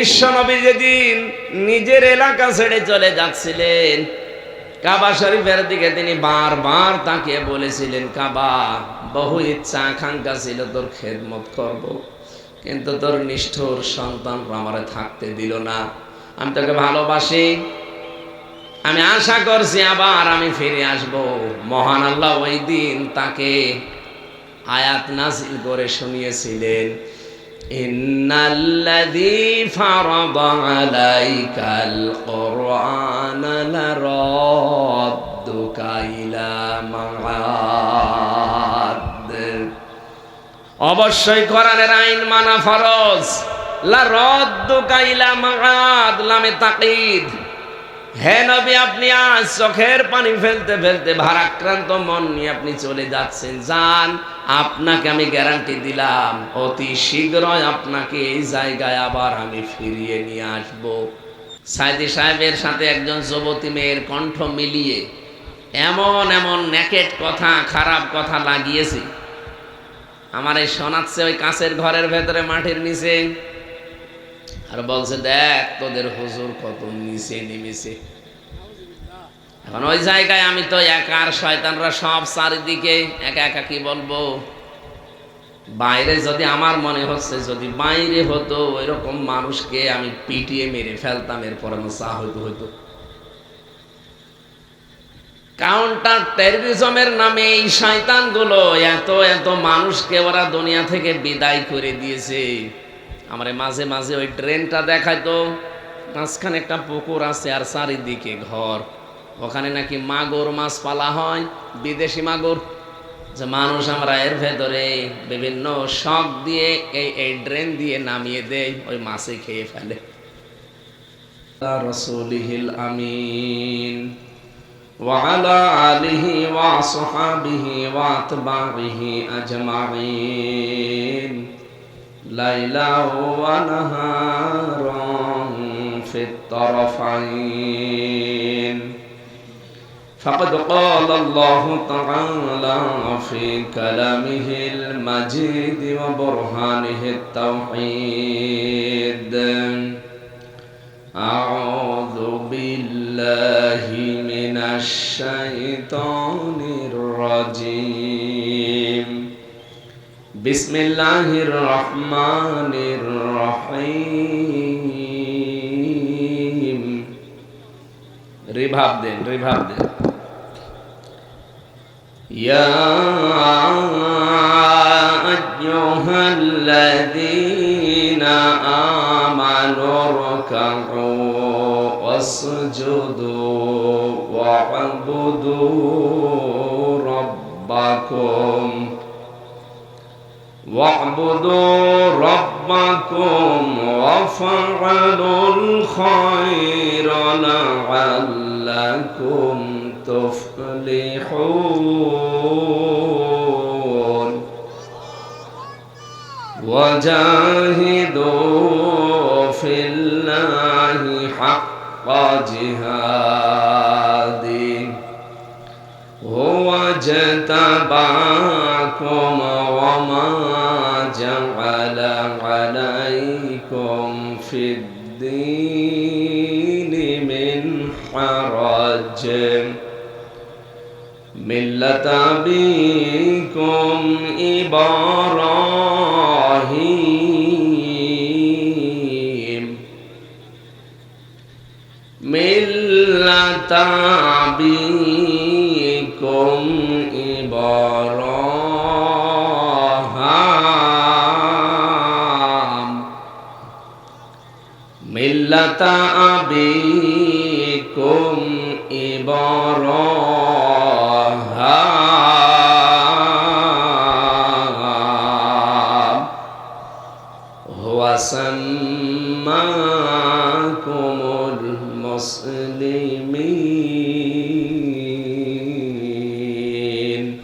বিশ্বনবী যেদিন নিজের এলাকা ছেড়ে চলে যাচ্ছিলেন, কাবা শরীফের দিকে তিনি বারবার তাকে বলেছিলেন, কাবা, বহু ইচ্ছা আকাঙ্ক্ষা ছিল তোর খেদমত করব, কিন্তু তোর নিষ্ঠুর সন্তানরা আমারে থাকতে দিল না। আমি তোকে ভালোবাসি, আমি আশা করছি আবার আমি ফিরে আসব। মহান আল্লাহ ওই দিন তাকে আয়াত নাযিল করে শুনিয়েছিলেন, ইন্নাল্লাযী ফারাদা আলাইকাল কুরআনা লারাদ্দুকা ইলা মাআদ। অবশ্যই কোরআনের আইন মানা ফরজ। লারাদ্দুকা ইলা মাআদ, লামে তাকিদ। হে নবী, আপনি আজ চোখের পানি ফেলতে ফেলতে ভারাক্রান্ত মন নিয়ে আপনি চলে যাচ্ছেন, যান, আপনাকে আমি গ্যারান্টি দিলাম অতি শীঘ্রই আপনাকে এই জায়গায় আবার আমি ফিরিয়ে নিয়ে আসব। সাইদি সাহেবের সাথে একজন যুবতী মেয়ের কণ্ঠ মিলিয়ে এমন এমন নেকেট কথা, খারাপ কথা লাগিয়েছে, আমার এই শোনাচ্ছে ওই কাঁচের ঘরের ভেতরে মাটির নিচে, আর বলছে, দেখ তোদের হুজুর কত নিচে নেমেছে। এখন ওই জায়গায় আমি তো একা, আর শয়তানরা সব চারিদিকে একা একা। কি বলবো, বাইরে যদি আমার মনে হচ্ছে যদি বাইরে হতো ওইরকম মানুষকে আমি পিটিয়ে মেরে ফেলতাম, এরপর আমার চা হইতো। কাউন্টার টেররিজমের নামে এই শয়তানগুলো এত এত মানুষকে ওরা দুনিয়া থেকে বিদায় করে দিয়েছে। আমারে মাঝে মাঝে ওই ট্রেনটা দেখাইতো, মাঝখানে একটা পুকুর আছে আর চারিদিকে ঘর, ওখানে নাকি মাগুর মাছ পালা হয়, বিদেশি মাগুর, যে মানুষ আমরা এর ভেতরে বিভিন্ন শখ দিয়ে এই ড্রেন দিয়ে নামিয়ে দেয়, ওই মাছে খেয়ে ফেলে। রাসূলিহিল আমিন ওয়া আলা আলিহি ওয়া আসহাবিহি ওয়া আতবাইহি আজমাইন লাইলা ওয়া নাহারান ফিত তারফাইন। فقد قال الله تعالى في كلامه المجيد وبرهانه التوحيد، أعوذ بالله من الشيطان الرجيم، بسم الله الرحمن الرحيم। রিভাব দেন, রিভাব দেন। يا أيها الذين آمنوا اركعوا واسجدوا واعبدوا ربكم وافعلوا الخير لعلكم تفلحون، وجاهدوا في الله حق جهاده هو اجتباكم وما جعل عليكم في الدين من حرج، ملة أبيكم إبراهيم، ملة أبيكم إبراهيم، ملة أبيكم إبراهيم هو سماكم المسلمين،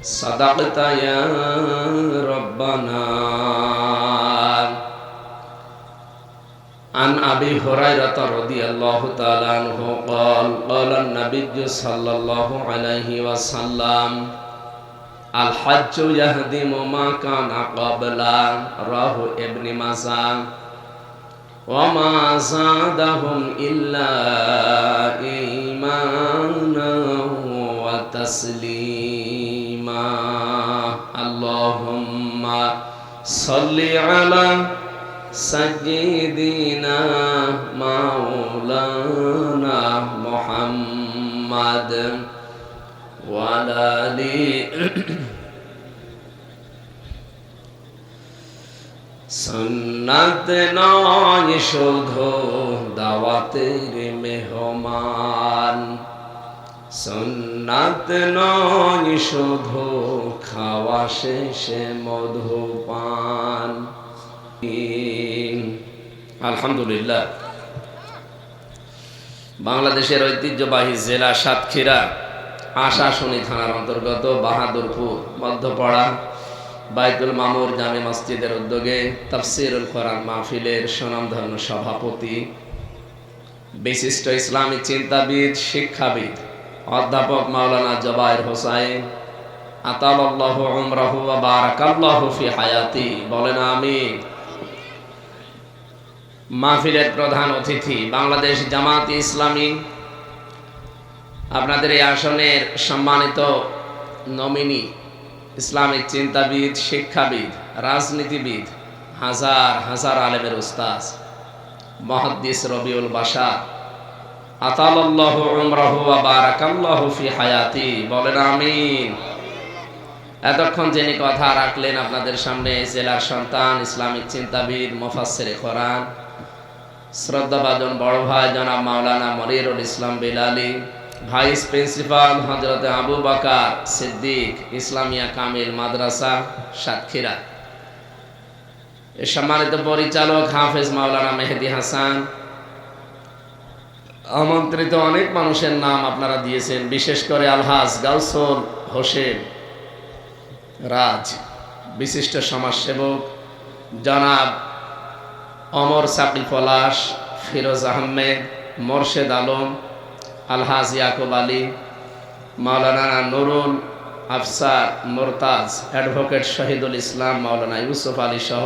صدقت يا ربنا। عن أبي هريرة رضي الله تعالى عنه قال قال النبي صلى الله عليه وسلم আল হাজ্জু ইয়াহদিমু মা কানা ক্বাবলা, রাহু ইবনে মাজাহ। وما زادهم إلا إيمانا وتسليما اللهم صل على سيدنا مولانا محمد وعلى آله সুন্নাত নয় শুধু দাওয়াতের মেহমান, সুন্নাত নয় শুধু খাওয়া শেষে মধুপান। আলহামদুলিল্লাহ, বাংলাদেশের ঐতিহ্যবাহী জেলা সাতক্ষীরা আশাশুনি থানার অন্তর্গত বাহাদুরপুর মধ্যপাড়া বাইতুল মামুর জামে মসজিদের উদ্যোগে তাফসীরুল কোরআন মাহফিলের সুনামধন্য সভাপতি, বিশিষ্ট ইসলামী চিন্তাবিদ, শিক্ষাবিদ অধ্যাপক মাওলানা জুবায়ের হোসাইন আতালাল্লাহু উমরাহু ওয়া বারাকাল্লাহু ফি হায়াতি, বলেন আমিন। মাহফিলের প্রধান অতিথি বাংলাদেশ জামাত ইসলামী, আপনাদের এই আসনের সম্মানিত নমিনি, ইসলামিক চিন্তাবিদ, শিক্ষাবিদ, রাজনীতিবিদ, হাজার হাজার আলেমের উস্তাদ মুহাদ্দিস রবিউল বাশার আতালাল্লাহু উমরাহু ওয়া বারাকাল্লাহু ফি হায়াতি, বলেন আমিন। এতক্ষণ যিনি কথা রাখলেন আপনাদের সামনে জেলার সন্তান, ইসলামিক চিন্তাবিদ, মুফাসসিরে কোরআন, শ্রদ্ধাভাজন বড় ভাই জনাব মাওলানা মনিরুল ইসলাম বিলালী, ভাইস প্রিন্সিপাল হযরত আবু বকর সিদ্দিক ইসলামিয়া কামিল মাদ্রাসা সাতক্ষীরা, এর সম্মানিত পরিচালক হাফেজ মাওলানা মেহেদী হাসান, আমন্ত্রিত অনেক মানুষের নাম আপনারা দিয়েছেন, বিশেষ করে আলহাজ গাউসুল হোসেন রাজ, বিশিষ্ট সমাজসেবক জনাব অমর সাকি পলাশ, ফিরোজ আহমেদ, মোরশেদ আলম, আলহাজ ইয়াকুব আলী, মাওলানা নুরুল আফসার মোরতাজ, অ্যাডভোকেট শহীদুল ইসলাম, মাওলানা ইউসুফ আলী সহ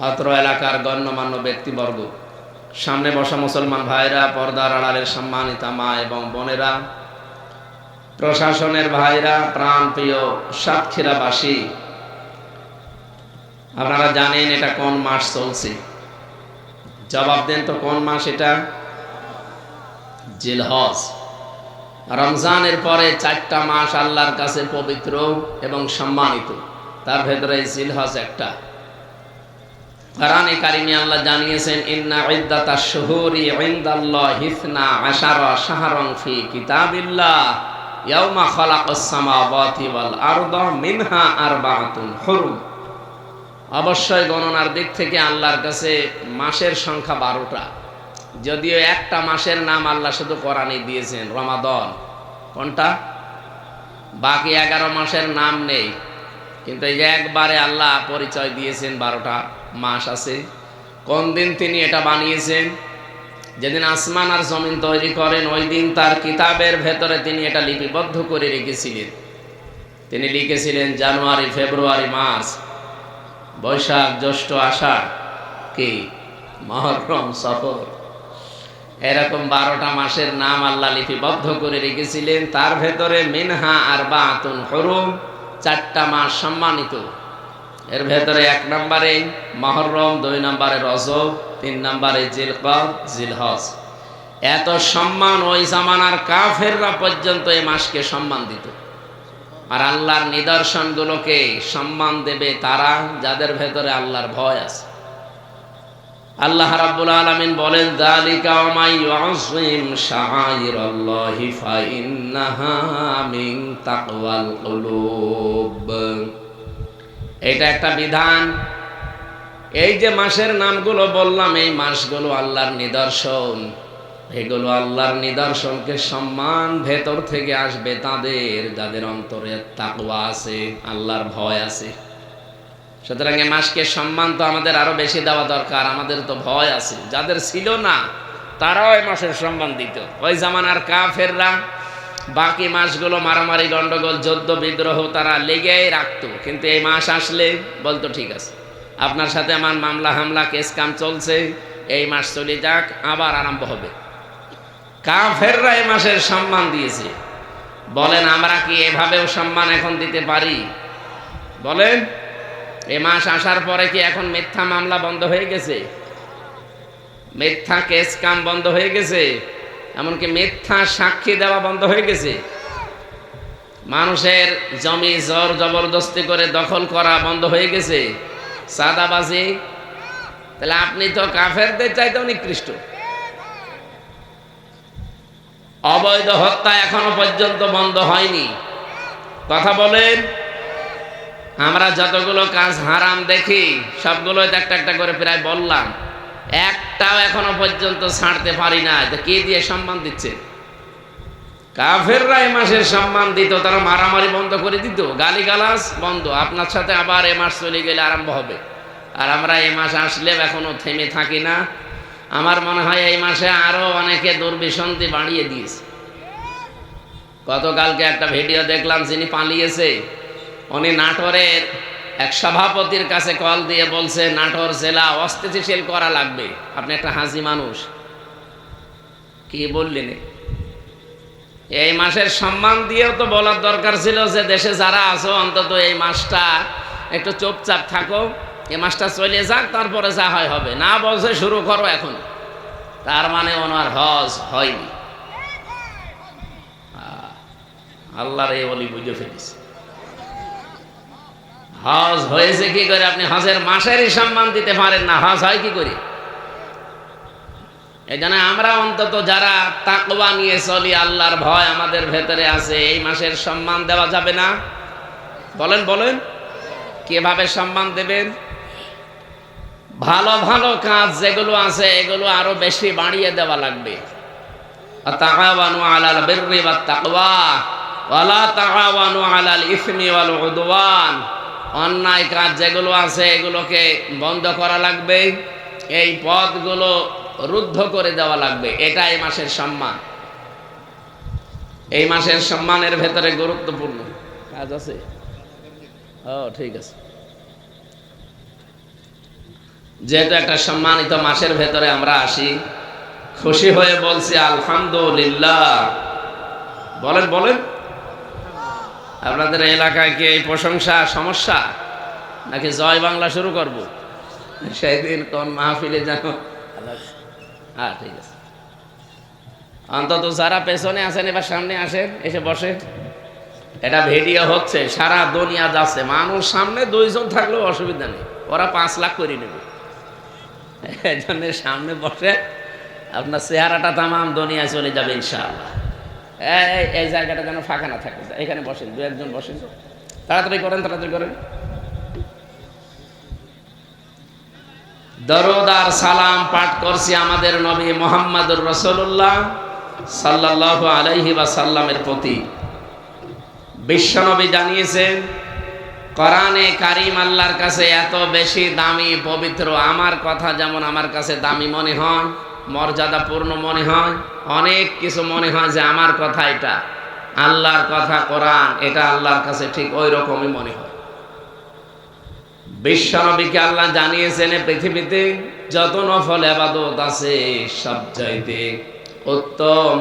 অত্র এলাকার গণ্যমান্য ব্যক্তিবর্গ, সামনে বসা মুসলমান ভাইরা, পর্দার আড়ালের সম্মানিত মা এবং বোনেরা, প্রশাসনের ভাইরা, প্রাণপ্রিয় সাতক্ষীরাবাসী, আপনারা জানেন এটা কোন মাস চলছে? জবাব দেন তো, কোন মাস এটা? জিলহজ। রমজানের পরে 4টা মাস আল্লাহর কাছে পবিত্র এবং সম্মানিত, তার ভেতরে জিলহজ একটা। কোরআনে কারিমে আল্লাহ জানিয়েছেন, ইন্না ইদ্দাতাশ শুহুরি ইনদাল্লাহি 12 শাহরান ফি কিতাবিল্লাহ ইয়াওমা খালাকাস সামাওয়াতি ওয়াল আরদা মিনহা আরবাআতুন হুরুম। অবশ্যই গণনার দিক থেকে আল্লাহর কাছে মাসের সংখ্যা 12টা, যদিও একটা মাসের নাম আল্লাহ শুধু কোরআনে দিয়েছেন, রমাদান। কোনটা? বাকি 11 মাসের নাম নেই, কিন্তু এই যে একবারে আল্লাহ পরিচয় দিয়েছেন 12টা মাস আছে। কোন দিন তিনি এটা বানিয়েছেন? যেদিন আসমান আর জমিন তৈরি করেন, ওই দিন তার কিতাবের ভেতরে তিনি এটা লিপিবদ্ধ করে রেখেছিলেন। তিনি লিখেছিলেন জানুয়ারি, ফেব্রুয়ারি, মার্চ, বৈশাখ, জ্যৈষ্ঠ, আষাঢ়, কি মুহররম, সফর, এরকম 12টা মাসের নাম আল্লাহ লিপিবদ্ধ করে রেখেছিলেন। তার ভেতরে মিনহা আরবাআতুন হুরুম, 4টা মাস সম্মানিত। এর ভেতরে 1 নম্বরে মুহররম, 2 নম্বরে রজব, 3 নম্বরে জিলকদ, জিলহজ। এত সম্মান ওই জামানার কাফেররা পর্যন্ত এই মাসকে সম্মান দিত। আর আল্লাহর নিদর্শনগুলোকে সম্মান দেবে তারা যাদের ভেতরে আল্লাহর ভয় আছে। আল্লাহ রাব্বুল আলামিন বলেন, যালিকা ওয়া মান ইউআযযিম শাআইরাল্লাহি ফাইন্নাহা মিন তাকওয়াল কুলুব। এটা একটা বিধান। এই যে মাসের নামগুলো বললাম, এই মাসগুলো আল্লাহর নিদর্শন। এগুলো আল্লাহর নিদর্শনকে সম্মান ভেতর থেকে আসবে তাদের যাদের অন্তরে তাকওয়া আছে, আল্লাহর ভয় আছে। সুতরাং এই মাসকে সম্মান তো আমাদের আরো বেশি দেওয়া দরকার। আমাদের তো ভয় আছে, যাদের ছিল না তারাও এই মাসের সম্মান দিত। ওই জামানার কাফেররা বাকি মাসগুলো মারামারি, গন্ডগোল, যুদ্ধ, বিদ্রোহ তারা লেগেই রাখতো, কিন্তু এই মাস আসলে বলতো ঠিক আছে, আপনার সাথে আমার মামলা হামলা, কেস কাম চলছে, এই মাস চলে যাক, আবার আরম্ভ হবে। কাফেররা এই মাসের সম্মান দিয়েছে। বলেন আমরা কি এভাবেও সম্মান এখন দিতে পারি? বলেন, এই মাস আসার পরে কি এখন মিথ্যা মামলা বন্ধ হয়ে গেছে? মিথ্যা কেস কাম বন্ধ হয়ে গেছে? এমনকি মিথ্যা সাক্ষী দেওয়া বন্ধ হয়ে গেছে? মানুষের জমি জোর জবরদস্তি করে দখল করা বন্ধ হয়ে গেছে? সাদাবাজি? তাহলে আপনি তো কাফেরদের চাইতে নিকৃষ্ট। অবৈধ হত্যা এখনো পর্যন্ত বন্ধ হয়নি। কথা বলেন। আমরা যতগুলো কাজ হারাম দেখি সবগুলো একটা একটা করে প্রায় বললাম, একটাও এখনো পর্যন্ত ছাড়তে পারি না। কি দিয়ে সম্মান দিচ্ছে? কাফেররা এই মাসের সম্মান দিত, তারা মারামারি বন্ধ করে দিত, গালিগালাজ বন্ধ। আপনার সাথে আবার এ মাস চলে গেলে আরম্ভ হবে। আর আমরা এই মাস আসলে এখনো থেমে থাকি না। আমার মনে হয় এই মাসে আরো অনেকে দুর্বিসন্ধি বাড়িয়ে দিয়েছে। গতকালকে একটা ভিডিও দেখলাম, যিনি পালিয়েছে উনি নাটোরের এক সভাপতির কাছে কল দিয়ে বলছে নাটোর জেলা অস্থিতিশীল করা লাগবে। আপনি একটা হাজি মানুষ, কি বললেন? এই মাসের সম্মান দিয়েও তো বলার দরকার ছিল যে দেশে যারা আছো অন্তত এই মাসটা একটু চুপচাপ থাকো, এই মাসটা চলে যাক, তারপরে যা হয় হবে। না বলছে শুরু করো এখন। তার মানে ওনার হজ হয়নি। আল্লাহর এই বলি বুঝে ফেলেছে। হজ হয়েছে কি করে? আপনি হজের মাসেরই সম্মান দিতে পারেন না, হজ হয় কি করে? এই জন্য আমরা অন্তত যারা তাকওয়া নিয়ে চলি, আল্লাহর ভয় আমাদের ভেতরে আছে, এই মাসের সম্মান দেওয়া যাবে না? বলেন বলেন, কিভাবে সম্মান দেবেন? ভালো ভালো কাজ যেগুলো আছে এগুলো আরো বেশি বাড়িয়ে দেওয়া লাগবে। তাআওয়ানু আলাল বিররি ওয়াত তাকওয়া ওয়া লা তাআওয়ানু আলাল ইসমি ওয়াল উদওয়ান। অন্যায় কাজ যেগুলো আছে এগুলোকে বন্ধ করা লাগবে, এই পথগুলো রুদ্ধ করে দেওয়া লাগবে। এটা এই মাসের সম্মান। এই মাসের সম্মানের ভেতরে গুরুত্বপূর্ণ কাজ আছে। ও ঠিক আছে, যেহেতু একটা সম্মানিত মাসের ভেতরে আমরা আসি, খুশি হয়ে বলছি আলহামদুলিল্লাহ। বলেন বলেন, আপনাদের এলাকায় কি এই প্রশংসা সমস্যা নাকি জয় বাংলা শুরু করব? সেই দিন কোন মাহফিলে জানো? হ্যাঁ ঠিক আছে, অন্তত যারা পেছনে আছেন এবার সামনে আসেন, এসে বসে। এটা ভিডিও হচ্ছে, সারা দুনিয়া যাচ্ছে। মানুষ সামনে 2 জন থাকলেও অসুবিধা নেই, ওরা 5 লাখ করে নেবে। এই জন্য সামনে বসে, আপনার চেহারাটা তামাম দুনিয়ায় চলে যাবে ইনশাআল্লাহ। এই জায়গাটা যেন ফাঁকা না থাকে, এখানে বসেন, 2-1 জন বসেন। তাড়াতাড়ি করেন, তাড়াতাড়ি করেন। দরুদ আর সালাম পাঠ করছি আমাদের নবী মুহাম্মদুর রাসূলুল্লাহ সাল্লাল্লাহু আলাইহি ওয়াসাল্লামের প্রতি। বিশ্বনবী জানিয়েছেন, কোরআনে কারীম আল্লাহর কাছে এত বেশি দামি, পবিত্র, আমার কথা যেমন আমার কাছে দামি মনে হয়, মর্যাদাপূর্ণ মনে হয়, অনেক কিছু মনে হয় যে আমার কথা এটা, আল্লাহর কথা কোরআন এটা আল্লাহর কাছে ঠিক ওই রকমই মনে হয়। বিশ্বনবীকে আল্লাহ জানিয়েছেন পৃথিবীতে যত নফল ইবাদত আছে সবচাইতে উত্তম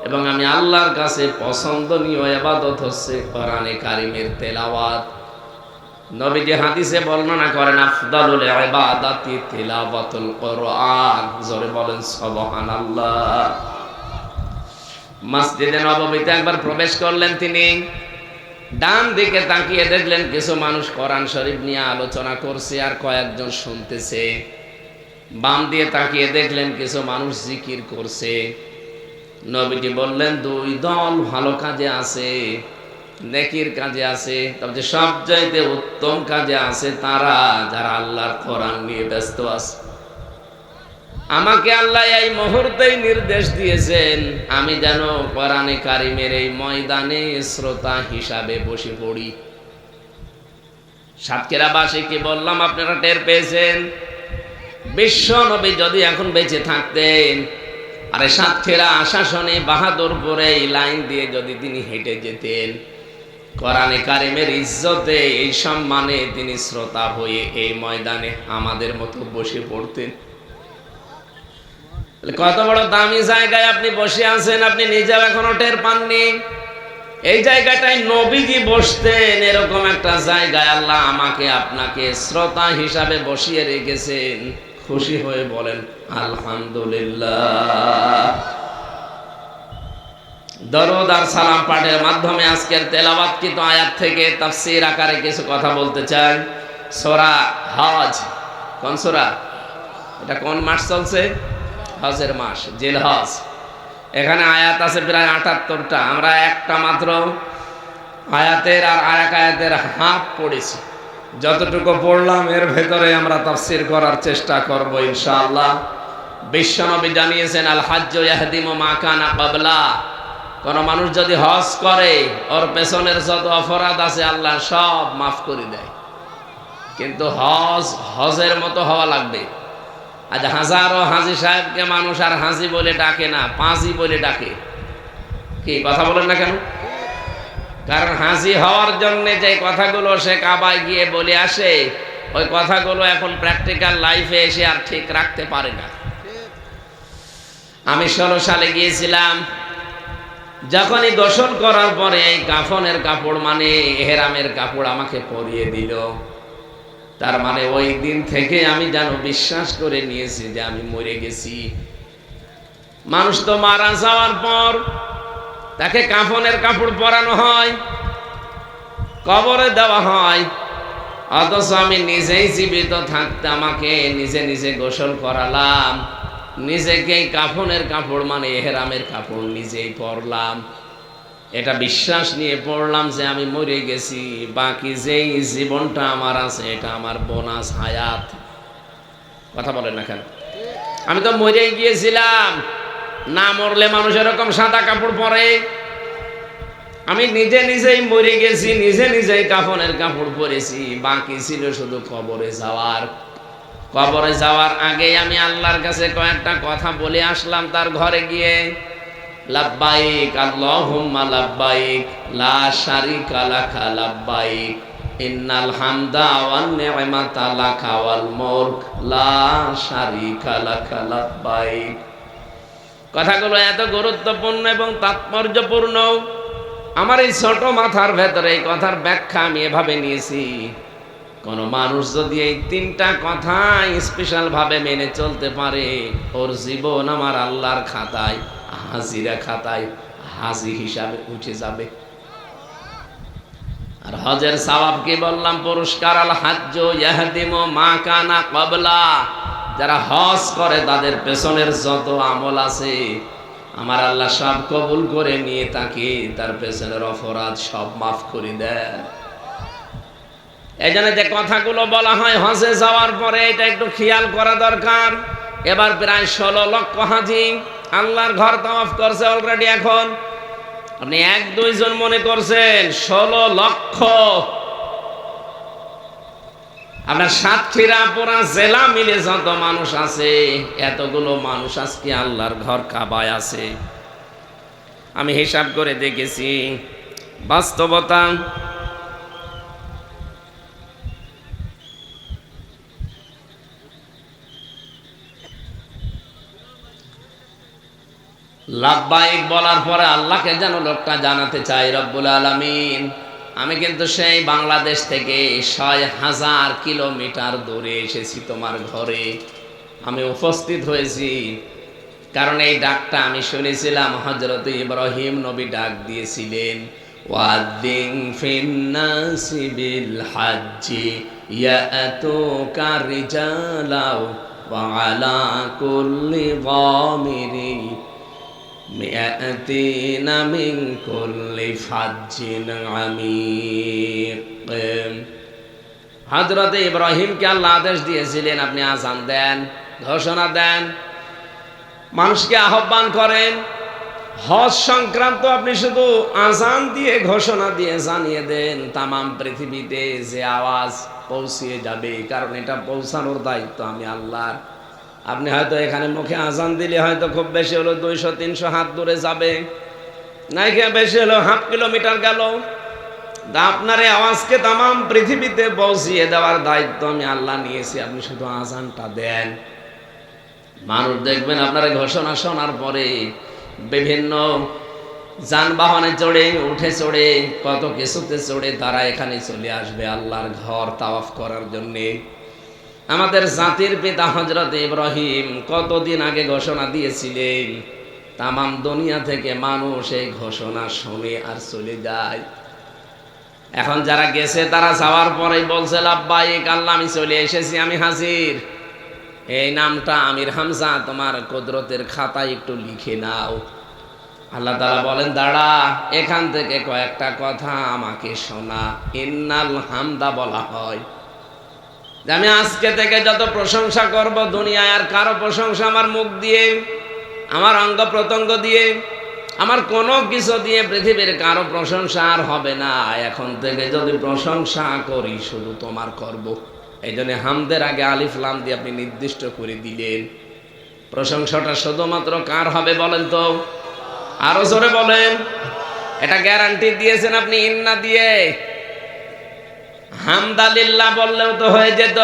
এবং আমি আল্লাহর কাছে পছন্দনীয় ইবাদত হচ্ছে কোরআনে কারীমের তেলাওয়াত। নবীজি হাদিসে বর্ণনা করেন, আফদালুল ইবাদাতি তিলাওয়াতুল কোরআন। জোরে বলেন সুবহানাল্লাহ। মসজিদে নববীতে একবার প্রবেশ করলেন তিনি, ডান দিকে তাকিয়ে দেখলেন কিছু মানুষ কোরআন শরীফ নিয়ে আলোচনা করছে আর কয়েকজন শুনতেছে। বাম দিয়ে তাকিয়ে দেখলেন কিছু মানুষ জিকির করছে। নবীজি বললেন, 2 দল ভালো কাজে আছে, নেকির কাজে আছে, তবে সবচাইতে উত্তম কাজে আছে তারা যারা আল্লাহর কোরআন নিয়ে ব্যস্ত আছে। আমাকে আল্লাহ এই মুহূর্তেই নির্দেশ দিয়েছেন আমি যেন কোরআনে কারীমের এই ময়দানে শ্রোতা হিসাবে বসে পড়ি। সাতক্ষীরাবাসীকে বললাম, আপনারা টের পেয়েছেন, বিশ্ব নবী যদি এখন বেঁচে থাকতেন, আরে সাতক্ষীরা আশাসনে বাহাদুরপুরে এই লাইন দিয়ে যদি তিনি হেঁটে যেতেন, কোরআনে কারীমের ইজ্জতে এই সম্মানে তিনি শ্রোতা হয়ে এই ময়দানে আমাদের মতো বসে পড়তেন। কত বড় দামি জায়গায় আপনি বসে আছেন, আপনি নিজেও এখনো টের পাননি। এই জায়গাটায় নবীজি বসতেন, এরকম একটা জায়গায় আল্লাহ আমাকে আপনাকে শ্রোতা হিসাবে বসিয়ে রেখেছেন। খুশি হয়ে বলেন আলহামদুলিল্লাহ। দরুদ আর সালাম পাঠের মাধ্যমে আজকের তেলাওয়াতকৃত আয়াত থেকে তাফসীর আকারে কিছু কথা বলতে চাই। সূরা হজ, কোন সূরা? এটা কোন মাস চলছে? হজের মাস, জিলহজ। এখানে আয়াত আছে প্রায় ৭৮টা। আমরা একটা মাত্র আয়াতের আর আরেক আয়াতের হাফ পড়েছি। যতটুকু পড়লাম এর ভেতরে আমরা তাফসীর করার চেষ্টা করব ইনশাআল্লাহ। বিশ্বনবী জানিয়েছেন আল হাজ্জু ইয়াহদিমু মা কানা ক্বাবলা। কোন মানুষ যদি হজ করে, ওর পেছনের যত অপরাধ আছে আল্লাহ সব মাফ করে দেয়। কিন্তু হজের মতো হওয়া লাগবে। আজ হাজারো হাজী সাহেবকে মানুষ আর হাজী বলে ডাকে না, পাঁজি বলে ডাকে। কি কথা বলেন না কেন? কারণ হাজী হওয়ার জন্য যে কথাগুলো সে কাবায় গিয়ে বলে আসে, ওই কথাগুলো এখন প্র্যাকটিক্যাল লাইফে এসে আর ঠিক রাখতে পারে না। আমি 16 সালে গিয়েছিলাম। যখনই গোসল করার পরে এই কাফনের কাপড় মানে এহরামের কাপড় আমাকে পরিয়ে দিল, তার মানে ওই দিন থেকে আমি যেন বিশ্বাস করে নিয়েছি যে আমি মরে গেছি। মানুষ তো মারা যাওয়ার পর তাকে কাফনের কাপড় পরানো হয়, কবরে দেওয়া হয়, অথচ আমি নিজেই জীবিত থাকতে আমাকে নিজে নিজে গোসল করালাম, নিজেকেই কাফনের কাপড় মানে এহরামের কাপড় নিজেই পরলাম। এটা বিশ্বাস নিয়ে পড়লাম যে আমি মরে গেছি, বাকি যেই জীবনটা আমার আছে এটা আমার বোনাস হায়াত। কথা বলেন না কেন? আমি তো মরে গিয়েছিলাম। না মরলে মানুষ এরকম সাদা কাপড় পরে? আমি নিজে নিজেই মরে গেছি, নিজে নিজেই কাফনের কাপড় পরেছি, বাকি ছিল শুধু কবরে যাওয়ার। কবরে যাওয়ার আগে আমি আল্লাহর কাছে কয়েকটা কথা বলে আসলাম তার ঘরে গিয়ে। লাব্বাইক আল্লাহুম্মা লাব্বাইক লা শারিকা লাকা লাব্বাইক ইন্নাল হামদা ওয়ান নি'মাতা লাকা ওয়াল মুলক লা শারিকা লাকা লাব্বাইক। কথাগুলো এত গুরুত্বপূর্ণ এবং তাৎপর্যপূর্ণ, আমার এই ছোট মাথার ভেতরে এই কথার ব্যাখ্যা আমি এভাবে নিয়েছি, কোন মানুষ যদি এই 3টা কথা স্পেশাল ভাবে মেনে চলতে পারে, ওর জীবন আমার আল্লাহর খাতায়, হাজিরা খাতায় হাজি হিসাবে উঠে যাবে। আর হজের সওয়াব কি বললাম? পুরস্কার আল হাজ্জু ইয়াহদিমু মা কানা ক্বাবলা। যারা হজ করে তাদের পেছনের যত আমল আছে আমার আল্লাহ সব কবুল করে নিয়ে তাকে তার পেছনের অপরাধ সব মাফ করে দেয়। এই জন্য যে কথাগুলো বলা হয় হজে যাওয়ার পরে, এটা একটু খেয়াল করা দরকার। এবার প্রায় 16 লক্ষ হাজি আল্লাহর ঘর তাওয়াফ করছে অলরেডি। এখন আপনি 1-2 জন মনে করছেন, 16 লক্ষ। আপনার সাতক্ষীরা পুরা জেলা মিলে যত মানুষ আছে, এতগুলো মানুষ আজকে আল্লাহর ঘর কাবায় আছে। আমি হিসাব করে দেখেছি, বাস্তবতা লাব্বাইক বলার পরে আল্লাহকে যেন লোকটা জানাতে চাই, রব্বুল আলামিন আমি কিন্তু সেই বাংলাদেশ থেকে ৬০০০ কিলোমিটার দূরে এসেছি তোমার ঘরে, আমি উপস্থিত হয়েছি। কারণ এই ডাকটা আমি শুনেছিলাম হযরত ইব্রাহিম নবী ডাক দিয়েছিলেন, ওয়াদ্দিন ফিন্নাসি বিল হাজ্জি ইয়াতুকা রিজালাও ওয়া আলা কুল্লি যামিরি মিআতিনা মিন কুল্লি ফাজ্জিন আমিক। হযরত ইব্রাহিমকে আল্লাহ আদেশ দিয়েছিলেন আপনি আযান দেন, ঘোষণা দেন, মানুষকে আহ্বান করেন। হজ সংক্রান্ত আপনি শুধু আযান দিয়ে ঘোষণা দিয়ে জানিয়ে দেন, তামাম পৃথিবীতে যে আওয়াজ পৌঁছিয়ে যাবে, কারণ এটা পৌঁছানোর দায়িত্ব আমি আল্লাহর। আপনি হয়তো এখানে মুখে আযান দিলে হয়তো খুব বেশি হলো 200-300 হাত দূরে যাবে, নাইকে বেশি হলো 1/2 কিলোমিটার গেল। আপনার এই আওয়াজকে তামাম পৃথিবীতে পৌঁছিয়ে দেওয়ার দায়িত্ব আমি আল্লাহ নিয়েছি, আপনি শুধু আযানটা দেন। মানুষ দেখবেন আপনারা ঘোষণা শোনার পরে বিভিন্ন যানবাহনে চড়ে, উঠে চড়ে, কত কিছুতে চড়ে তারা এখানে চলে আসবে আল্লাহর ঘর তাওয়াফ করার জন্যে। আমাদের জাতির পিতা হযরত ইব্রাহিম কতদিন আগে ঘোষণা দিয়েছিলেন, তামাম দুনিয়া থেকে মানুষ এই ঘোষণা শুনে আর চলে যায়। এখন যারা গেছে তারা যাওয়ার পরেই বলছে লাব্বাইক আল্লাহ আমি চলে এসেছি, আমি হাজির। এই নামটা আমির হামজা তোমার কুদরতের খাতায় একটু লিখে নাও। আল্লাহ তাআলা বলেন দাঁড়া, এখান থেকে কয়েকটা কথা আমাকে শোনা। ইন্নাল হামদা বলা হয় যে আমি আজকে থেকে যত প্রশংসা করব দুনিয়ায় আর কারো প্রশংসা আমার মুখ দিয়ে, আমার অঙ্গ প্রত্যঙ্গ দিয়ে, আমার কোনো কিছু দিয়ে পৃথিবীর কারো প্রশংসা আর হবে না। এখন থেকে যদি প্রশংসা করি শুধু তোমার করব। এই জন্য হামদের আগে আলিফ লাম দিয়ে আপনি নির্দিষ্ট করে দিলেন। প্রশংসাটা শুধুমাত্র কার হবে বলেন তো? আরো জোরে বলেন। এটা গ্যারান্টি দিয়েছেন আপনি ইন্না দিয়ে। হামদালিল্লাহ বললেও তো হয়ে যেত।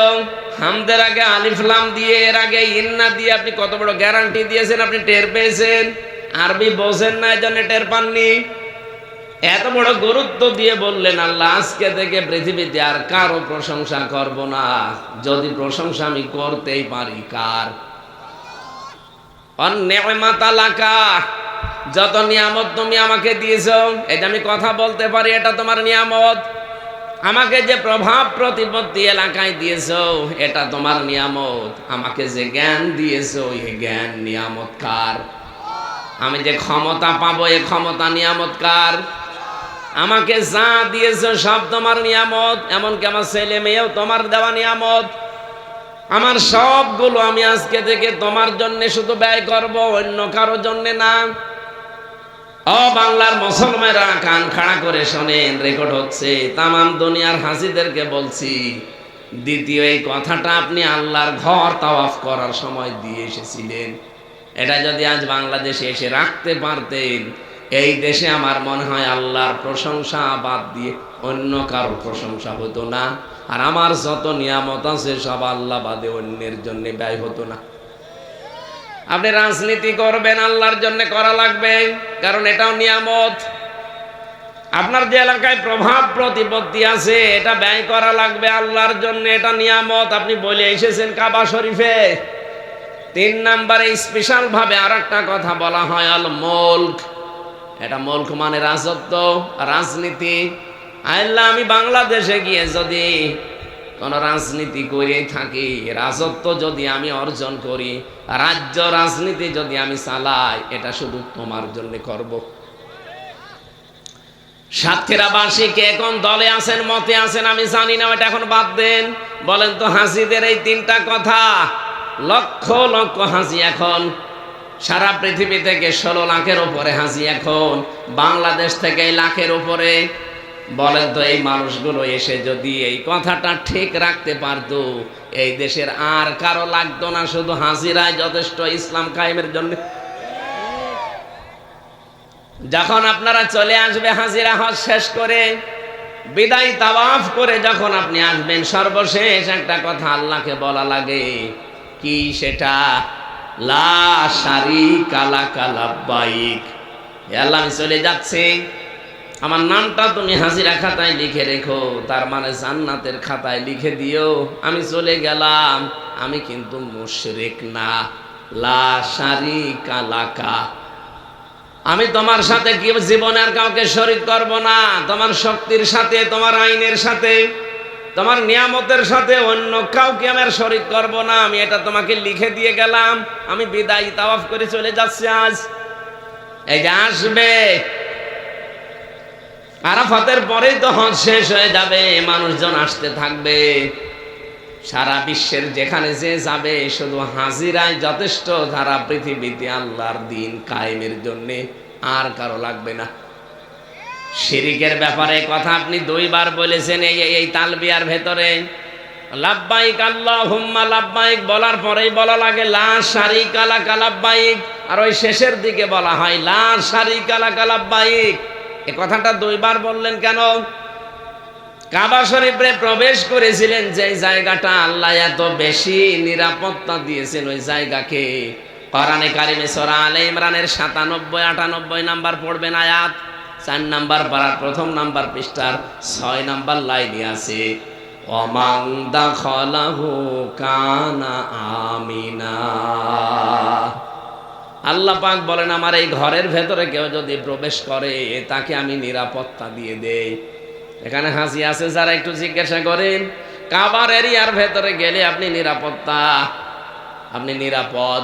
হামদের আগে আলিফ লাম দিয়ে, এর আগে ইন্না দিয়ে আপনি কত বড় গ্যারান্টি দিয়েছেন, আপনি টের পেয়েছেন। আরবি বোঝেন না, এই জন্য টের পাননি। এত বড় গুরুত্ব দিয়ে বললেন আল্লাহ আজকে থেকে পৃথিবীতে আর কারো প্রশংসা করব না, যদি প্রশংসা আমি করতেই পারি কার? অন্নেমাতালাকা, যত নিয়ামত তুমি আমাকে দিয়েছো, এই যে আমি কথা বলতে পারি এটা তোমার নিয়ামত। আমাকে যে প্রভাব প্রতিপত্তি এলাকায় দিয়েছো এটা তোমার নিয়ামত। আমাকে যে জ্ঞান দিয়েছো এই জ্ঞান নিয়ামত কার? আমি যে ক্ষমতা পাবো এই ক্ষমতা নিয়ামত কার? আমাকে যা দিয়েছো সব তোমার নিয়ামত, এমনকি আমার ছেলে মেয়েও তোমার দেওয়া নিয়ামত। আমার সবগুলো আমি আজকে থেকে তোমার জন্য শুধু ব্যয় করব, অন্য কারো জন্য না। ও বাংলার মুসলমানেরা কান খাড়া করে শোনেন, রেকর্ড হচ্ছে। তামাম দুনিয়ার হাসিদেরকে বলছি, দ্বিতীয় এই কথাটা আপনি আল্লাহর ঘর তাওয়াফ করার সময় দিয়ে এসেছিলেন। এটা যদি আজ বাংলাদেশে এসে রাখতে পারতেন, এই দেশে আমার মনে হয় আল্লাহর প্রশংসা বাদ দিয়ে অন্য কারো প্রশংসা হতো না। আর আমার যত নিয়ামত আছে সব আল্লাহ বাদে অন্যের জন্য ব্যয় হতো না। আপনি রাজনীতি করবেন আল্লাহর জন্য করা লাগবে, কারণ এটাও নিয়ামত। আপনার যে এলাকায় প্রভাব প্রতিপত্তি আছে এটা ব্যয় করা লাগবে আল্লাহর জন্য, এটা নিয়ামত। আপনি বলে এসেছেন কাবা শরীফে। 3 নম্বরে স্পেশাল ভাবে আর একটা কথা বলা হয় আল মুলক। এটা মুলক মানে রাজত্ব, রাজনীতি। আল্লাহ আমি বাংলাদেশে গিয়ে যদি কোন রাজনীতি করে থাকি, রাজত্ব যদি আমি অর্জন করি, রাজ্য রাজনীতি যদি আমি চালাই, এটা শুধু তোমার জন্য করব। সাতক্ষীরাবাসী কে কোন দলে আছেন, মতে আছেন আমি জানি না, এটা এখন বাদ দেন। বলেন তো হাসিদের এই 3টা কথা, লক্ষ লক্ষ হাসি এখন সারা পৃথিবী থেকে 16 লাখের উপরে হাসি এখন বাংলাদেশ থেকে লাখের উপরে। বলেন তো এই মানুষগুলো এসে যদি এই কথাটা ঠিক রাখতে পারতো, এই দেশের আর কারো লাগতো না, শুধু হাজিরাই যথেষ্ট ইসলাম কায়েমের জন্য। যখন আপনারা চলে আসবে হাজিরা হজ শেষ করে, বিদায় তাওয়াফ করে যখন আপনি আসবেন, সর্বশেষ একটা কথা আল্লাহকে বলা লাগে। কি সেটা? লা শারিকা লাকা লাব্বাইক। হে আল্লাহ আমি চলে যাচ্ছি, আমার নামটা তুমি হাজিরা খাতায় লিখে রেখো, তার মানে জান্নাতের খাতায় লিখে দিও। আমি চলে গেলাম, আমি কিন্তু মুশরিক না। লা শারিকা লাকা, আমি তোমার সাথে কি জীবনে আর কাউকে শরীক করব না। তোমার শক্তির সাথে, তোমার আইনের সাথে, তোমার নিয়ামতের সাথে অন্য কাউকে আমি আর শরীক করব না। আমি এটা তোমাকে লিখে দিয়ে গেলাম। আমি বিদায় তাওয়াফ করে চলে যাচ্ছি আজ। এই যে আসবে আরাফাতের পরেই তো হজ শেষ হয়ে যাবে, মানুষজন আসতে থাকবে। সারা বিশ্বের যেখানে যে যাবে শুধু হাজিরাই যথেষ্ট, যারা পৃথিবীতে আল্লাহর দিন কায়েমের জন্য, আর কারো লাগবে না। শিরিকের ব্যাপারে কথা আপনি 2 বার বলেছেন এই তালবিয়ার ভেতরে। লাব্বাইক আল্লাহুম্মা লাব্বাইক বলার পরেই বলা লাগে লা শারিকা লাকা লাব্বাইক, আর ওই শেষের দিকে বলা হয় লা শারিকা লাকা লাব্বাইক। এই কথাটা 2 বার বললেন কেন? কাবা শরীফে প্রবেশ করেছিলেন যে জায়গাটা আল্লাহ এত বেশি নিরাপত্তা দিয়েছেন, ওই জায়গাকে কোরআনে কারিমে সূরা আলে ইমরানের ৯৭-৯৮ নাম্বার পড়বেন আয়াত, ৪ নাম্বার পারার প্রথম নাম্বার পৃষ্ঠার ৬ নাম্বার লাইনে আছে, ওমান দাখালাহু কানা আমিনা। আল্লাহ পাক বলেন, আমার এই ঘরের ভেতরে কেউ যদি প্রবেশ করে তাকে আমি নিরাপত্তা দিয়ে দেই। এখানে হাসি আছে যারা একটু জিজ্ঞাসা করেন, কাবার এরিয়ার ভেতরে গেলে আপনি নিরাপত্তা, আপনি নিরাপদ।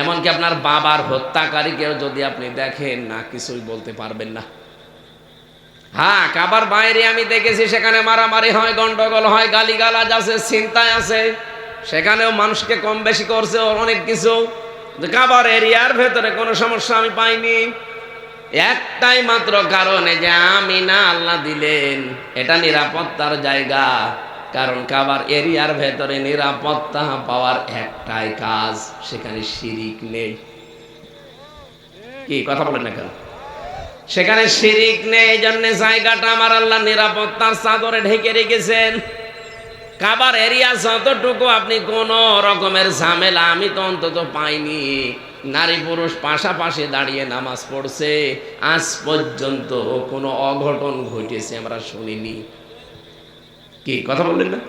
এমনকি আপনার বাবার হত্যাকারী কেউ যদি আপনি দেখেন না, কিছুই বলতে পারবেন না। হ্যাঁ, কাবার বাইরে আমি দেখেছি সেখানে মারামারি হয়, গন্ডগোল হয়, গালিগালাজ আছে, ছিনতাই আছে, সেখানেও মানুষকে কম বেশি করছে অনেক কিছু। কাবার এরিয়ার ভেতরে কোনো সমস্যা আমি পাইনি, একটাই মাত্র কারণে যে আমিনা আল্লাহ দিলেন, এটা নিরাপত্তার জায়গা। কারণ কাবার এরিয়ার ভেতরে নিরাপত্তা পাওয়ার একটাই কাজ, সেখানে শিরিক নেই। কি কথা বলেন না কেন? সেখানে শিরিক নেই, এই জন্য জায়গাটা আমার আল্লাহ নিরাপত্তার চাদরে ঢেকে রেখেছেন। কাবার এরিয়া যতটুকু আপনি কোন রকমের ঝামেলা আমি তো অন্তত পাইনি। নারী পুরুষ পাশাপাশি দাঁড়িয়ে নামাজ পড়ছে, আজ পর্যন্ত কোনো অঘটন ঘটেছে আমরা শুনিনি। কি কথা বললেন না?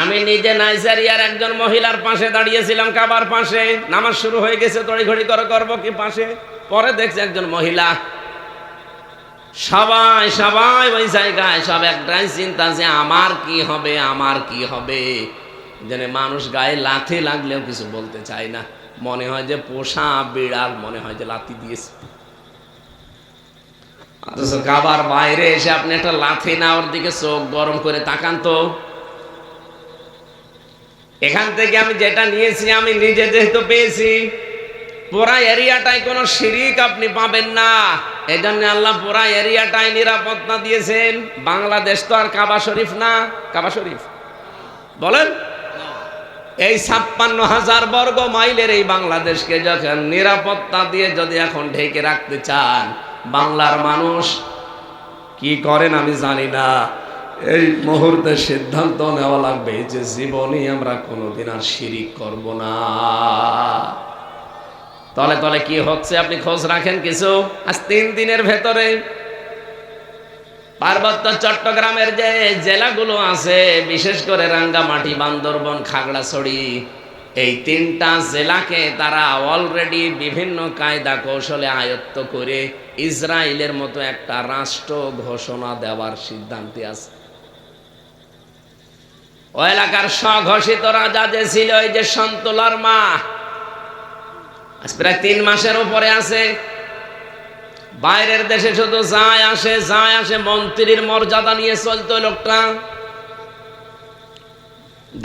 আমি নিজে নাইজেরিয়ার একজন মহিলার পাশে দাঁড়িয়েছিলাম, কাবার পাশে, নামাজ শুরু হয়ে গেছে, তড়িঘড়ি করে করবো কি পাশে, পরে দেখছি একজন মহিলা, সবাই সবাই ওই জায়গায় সব একটাই চিন্তা যে আমার কি হবে, আমার কি হবে। যেন মানুষ গায়ে লাথি লাগলেও কিছু বলতে চায় না, মনে হয় যে পোষা বিড়াল, মনে হয় যে লাথি দিয়েছে। অথচ কাবার বাইরে এসে আপনি একটা লাথি না, ওর দিকে চোখ গরম করে তাকান তো। এখান থেকে আমি যেটা নিয়েছি, আমি নিজে যেহেতু পেয়েছি, পুরা এরিয়াটাই কোনো শিরিক আপনি পাবেন না। এই জন্য আল্লাহ পুরা এরিয়াটাই নিরাপত্তা দিয়েছেন। বাংলাদেশ তো আর কাবা শরীফ না, কাবা শরীফ বলেন, এই ৫৬,০০০ বর্গ মাইলের এই বাংলাদেশকে যখন নিরাপত্তা দিয়ে যদি এখন ঢেকে রাখতে চান, বাংলার মানুষ কি করেন আমি জানি না, এই মুহূর্তে সিদ্ধান্ত নেওয়া লাগবে যে জীবনে আমরা কোনোদিন আর শিরিক করব না। তলে তলে কি হচ্ছে আপনি খোঁজ রাখেন কিছু। আজ ৩ দিনের ভেতরে পার্বত্য চট্টগ্রামের যে জেলাগুলো আছে, বিশেষ করে রাঙ্গামাটি, বান্দরবন, খাগড়াছড়ি, এই ৩টা জেলাকে তারা অলরেডি বিভিন্ন কায়দা কৌশলে আয়ত্ত করে ইসরায়েলের মতো একটা রাষ্ট্র ঘোষণা দেওয়ার সিদ্ধান্তে আছে। ওই এলাকার স্বঘোষিত রাজা যে ছিল, এই যে সন্তোলার মা, আজ প্রায় ৩ মাসের উপরে আছে। বাইরের দেশে শুধু যায় আসে, মন্ত্রীর মর্যাদা নিয়ে চলতো লোকটা।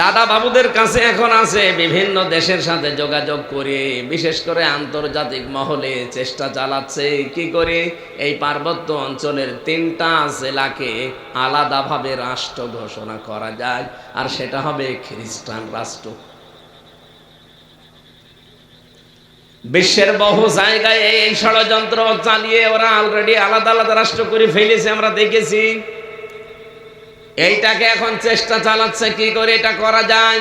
দাদা বাবুদের কাছে এখন আছে, বিভিন্ন দেশের সাথে যোগাযোগ করে, বিশেষ করে আন্তর্জাতিক মহলে চেষ্টা চালাচ্ছে কি করে এই পার্বত্য অঞ্চলের ৩টা জেলাকে আলাদাভাবে রাষ্ট্র ঘোষণা করা যায়, আর সেটা হবে খ্রিস্টান রাষ্ট্র। বিশ্বের বহু জায়গায় এই ষড়যন্ত্র চালিয়ে ওরা অলরেডি আলাদা আলাদা রাষ্ট্র করে ফেলেছে, আমরা দেখেছি। এইটাকে এখন চেষ্টা চালাচ্ছে কি করে এটা করা যায়।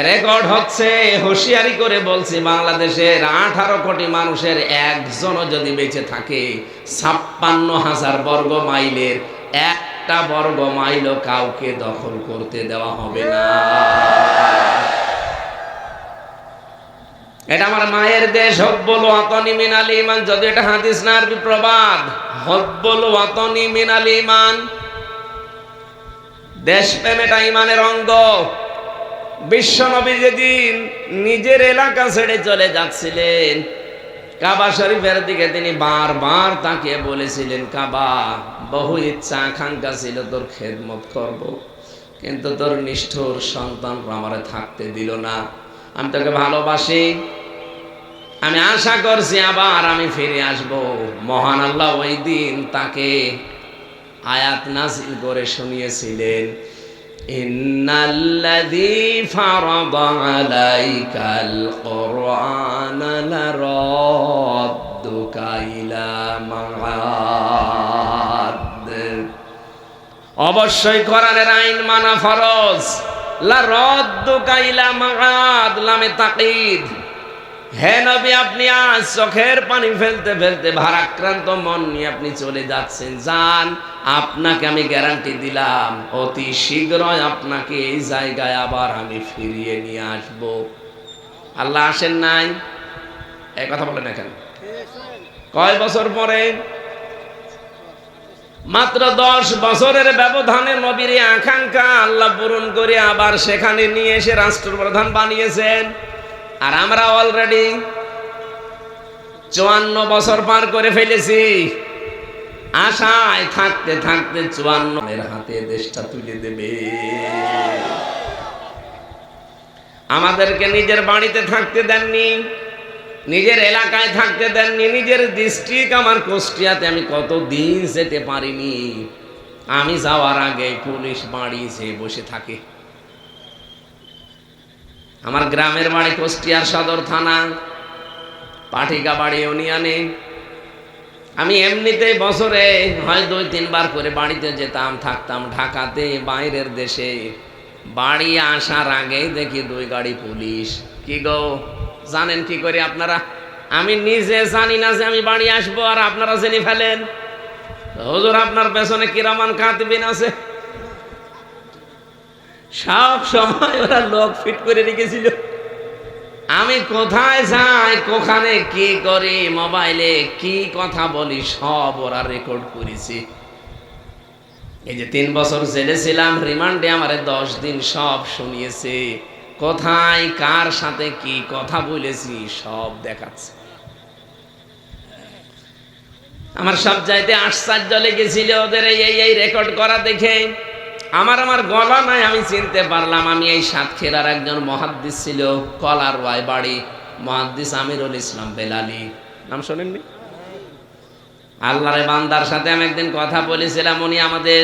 রেকর্ড হচ্ছে, হুঁশিয়ারি করে বলছি, বাংলাদেশের 18 কোটি মানুষের একজনও যদি বেঁচে থাকে, ৫৬,০০০ বর্গ মাইলের একটা বর্গ মাইলও কাউকে দখল করতে দেওয়া হবে না। এটা আমার মায়ের দেশ, হব্বুল ওয়াতনি মিনাল ঈমান। যদি এটা হাদিস না আরবি প্রবাদ, হব্বুল ওয়াতনি মিনাল ঈমান, দেশপ্রেম এটা ঈমানের অঙ্গ। বিশ্বনবী যেদিন নিজের এলাকা ছেড়ে চলে যাচ্ছিলেন, কাবা শরীফের দিকে তিনি বারবার তাকিয়ে বলেছিলেন, কাবা, বহু ইচ্ছা আকাঙ্ক্ষা ছিল তোর খেদমত করব, কিন্তু তোর নিষ্ঠুর সন্তানরা আমারে থাকতে দিল না। আমি তোকে ভালোবাসি, আমি আশা করছি আবার আমি ফিরে আসব। মহান আল্লাহ ওই দিন তাকে আয়াত নাযিল করে শুনিয়েছিলেন, ইন্নাল্লাযী ফারাদা আলাইকাল কুরআনা লারাদ্দুকা ইলা মাআদ। অবশ্যই কোরআনের আইন মানা ফরজ। লা রাদ্দুকা ইলা মাআদ লামে তাকিদ। হে নবী, আপনি আজ চোখের পানি ফেলতে ফেলতে ভারাক্রান্ত মন নিয়ে আপনি চলে যাচ্ছেন, যান। আপনাকে আমি গ্যারান্টি দিলাম অতি শীঘ্রই আপনাকে এই জায়গায় আবার আমি ফিরিয়ে নিয়ে আসব। আল্লাহ আসেন নাই? এই কথা বলেন না কেন? কয় বছর পরে? মাত্র 10 বছরের ব্যবধানে নবীর আকাঙ্ক্ষা আল্লাহ পূরণ করে আবার সেখানে নিয়ে এসে রাষ্ট্রপ্রধান বানিয়েছেন। আর আমরা অলরেডি 54 বছর পার করে ফেলেছি। আশায় থাকতে থাকতে 54 হাতে দেশটা তুলে দেবে। আমাদেরকে নিজের বাড়িতে থাকতে দেননি, নিজের এলাকায় থাকতে দেননি, নিজের ডিস্ট্রিক্ট আমার কুষ্টিয়াতে আমি কতদিন যেতে পারিনি। আমি যাওয়ার আগে পুলিশ বাড়ি যেয়ে বসে থাকে। আমার গ্রামের বাড়ি কুষ্টিয়ার সদর থানা পাঠিকাবাড়ি ইউনিয়নে। আমি এমনিতেই বছরে হয় 2-3 বার করে বাড়িতে যেতাম, থাকতাম ঢাকাতে, বাইরের দেশে। বাড়ি আসার আগেই দেখি 2 গাড়ি পুলিশ। কি গো, জানেন কি করে আপনারা? আমি নিজে জানি না যে আমি বাড়ি আসবো, আর আপনারা জেনে ফেলেন। হুজুর, আপনার পেছনে কিরামান কাতিবিন আছে। সব সময় ওরা লোক ফিট করে রেখেছিল। আমি কোথায় যাই, কোখানে কি করি, মোবাইলে কি কথা বলি, সব ওরা রেকর্ড করেছে। এই যে 3 বছর জেলে ছিলাম, রিমান্ডে আমারে 10 দিন সব শুনিয়েছে। কোথায় কার সাথে কি কথা বলেছি সব দেখাচ্ছে। আমার সব চাইতে আশ্চর্য লেগেছিল ওদের এই রেকর্ড করা দেখে। আমার গলা নাই, আমি চিনতে পারলাম আমি এই সাতক্ষীরার একজন মুহাদ্দিস ছিল, কলারওয়ায় বাড়ি, মুহাদ্দিস আমিরুল ইসলাম বেলালি। নাম শোনেননি? আল্লাহর বান্দার সাথে আমি একদিন কথা বলেছিলাম। উনি আমাদের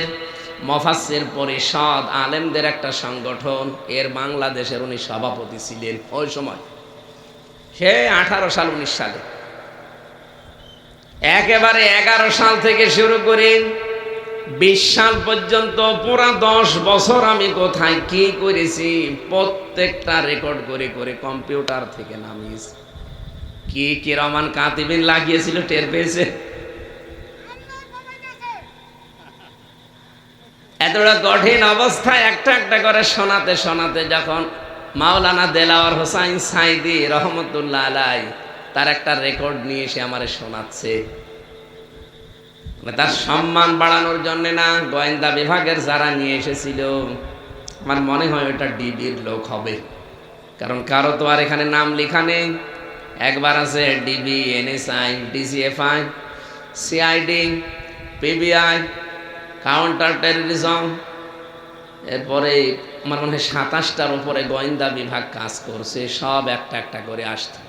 মুফাসসির পরিষদ আলেমদের একটা সংগঠন, এর বাংলাদেশের উনি সভাপতি ছিলেন ওই সময়, সে 18 সাল 19 সালে। একেবারে 11 সাল থেকে শুরু করে 20 সাল পর্যন্ত পুরা 10 বছর আমি কোথায় কি করেছি প্রত্যেকটা রেকর্ড করে করে কম্পিউটার থেকে নামিয়েছি। কি কিরামান কাতিবিন লাগিয়েছিল টের পেয়েছে। এতটা কঠিন অবস্থায় একটা একটা করে শোনাতে শোনাতে যখন মাওলানা দেলাওয়ার হোসাইন সাইদি রহমতুল্লাহ আলাই তার একটা রেকর্ড নিয়ে এসে আমারে শোনাচ্ছে, তার সম্মান বাড়ানোর জন্য না, গোয়েন্দা বিভাগের যারা নিয়ে এসেছিল, আমার মনে হয় ওটা ডিবির লোক হবে, কারণ কারো তো আর এখানে নাম লেখা নেই। একবার আছে DB, NSI, DGFI, CID, PBI, counter terrorism, এরপরে আমার মনে হয় 27টার উপরে গোয়েন্দা বিভাগ কাজ করছে। সব একটা একটা করে আসতো।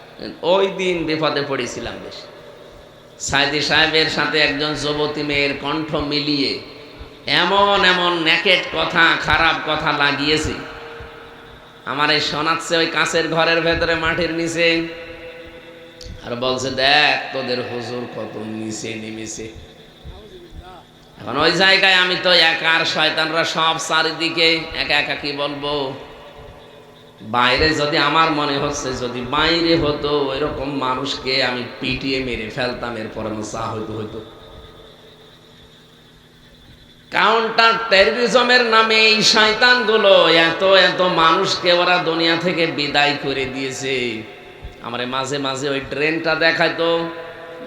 ওই দিন বিপদে পড়েছিলাম বেশ। সাইদি সাহেবের সাথে একজন যুবতী মেয়ের কণ্ঠ মিলিয়ে এমন এমন নেকেট কথা, খারাপ কথা লাগিয়েছে। আমার এই শোনাচ্ছে ওই কাঁচের ঘরের ভেতরে মাটির নিচে, আর বলছে দেখ তোদের হুজুর কত নিচে নেমেছে। এখন ওই জায়গায় আমি তো একা, আর শয়তানরা সব চারিদিকে, একা একা কি বলবো। বাইরে যদি আমার মনে হচ্ছে যদি বাইরে হতো এরকম মানুষকে আমি পিটিয়ে মেরে ফেলতাম, এরপর আমার চা হইতো। কাউন্টার টেররিজমের নামে এই শয়তানগুলো এত এত মানুষকে ওরা দুনিয়া থেকে বিদায় করে দিয়েছে। আমার মাঝে মাঝে ওই ট্রেনটা দেখাইতো,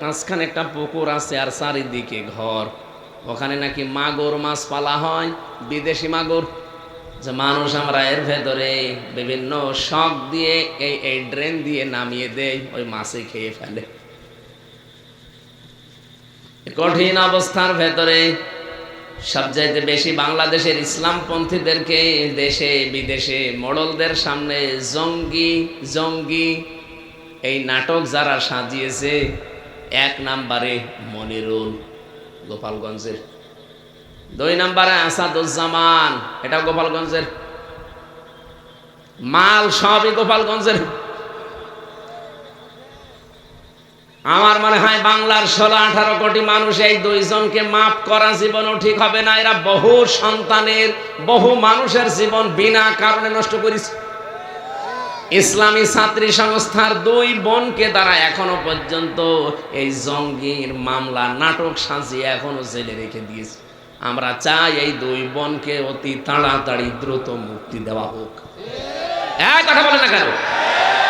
মাঝখানে একটা পুকুর আছে আর চারিদিকে ঘর, ওখানে নাকি মাগুর মাছ পালা হয়, বিদেশি মাগুর, যে মানুষ আমরা এর ভেতরে বিভিন্ন শখ দিয়ে এই ড্রেন দিয়ে নামিয়ে দেয়, ওই মাছে খেয়ে ফেলে। কঠিন অবস্থার ভেতরে সবচাইতে বেশি বাংলাদেশের ইসলামপন্থীদেরকে দেশে বিদেশে মোড়লদের সামনে জঙ্গি জঙ্গি এই নাটক যারা সাজিয়েছে, 1 নম্বরে মনিরুল গোপালগঞ্জের, 2 নম্বরে আসাদুজ্জামান, এটা গোপালগঞ্জের, মাল সবই গোপালগঞ্জের। আমার মনে হয় বাংলার 16-18 কোটি মানুষ এই দুইজনকে মাফ করা জীবনও ঠিক হবে না। এরা বহু সন্তানের, বহু মানুষের জীবন বিনা কারণে নষ্ট করেছে। ইসলামী ছাত্রী সংস্থার 2 বোনকে তারা এখনো পর্যন্ত এই জঙ্গির মামলা নাটক সাজিয়ে এখনো জেলে রেখে দিয়েছে। আমরা চাই এই 2 বোনকে অতি তাড়াতাড়ি দ্রুত মুক্তি দেওয়া হোক। এক কথা বলে না কেন?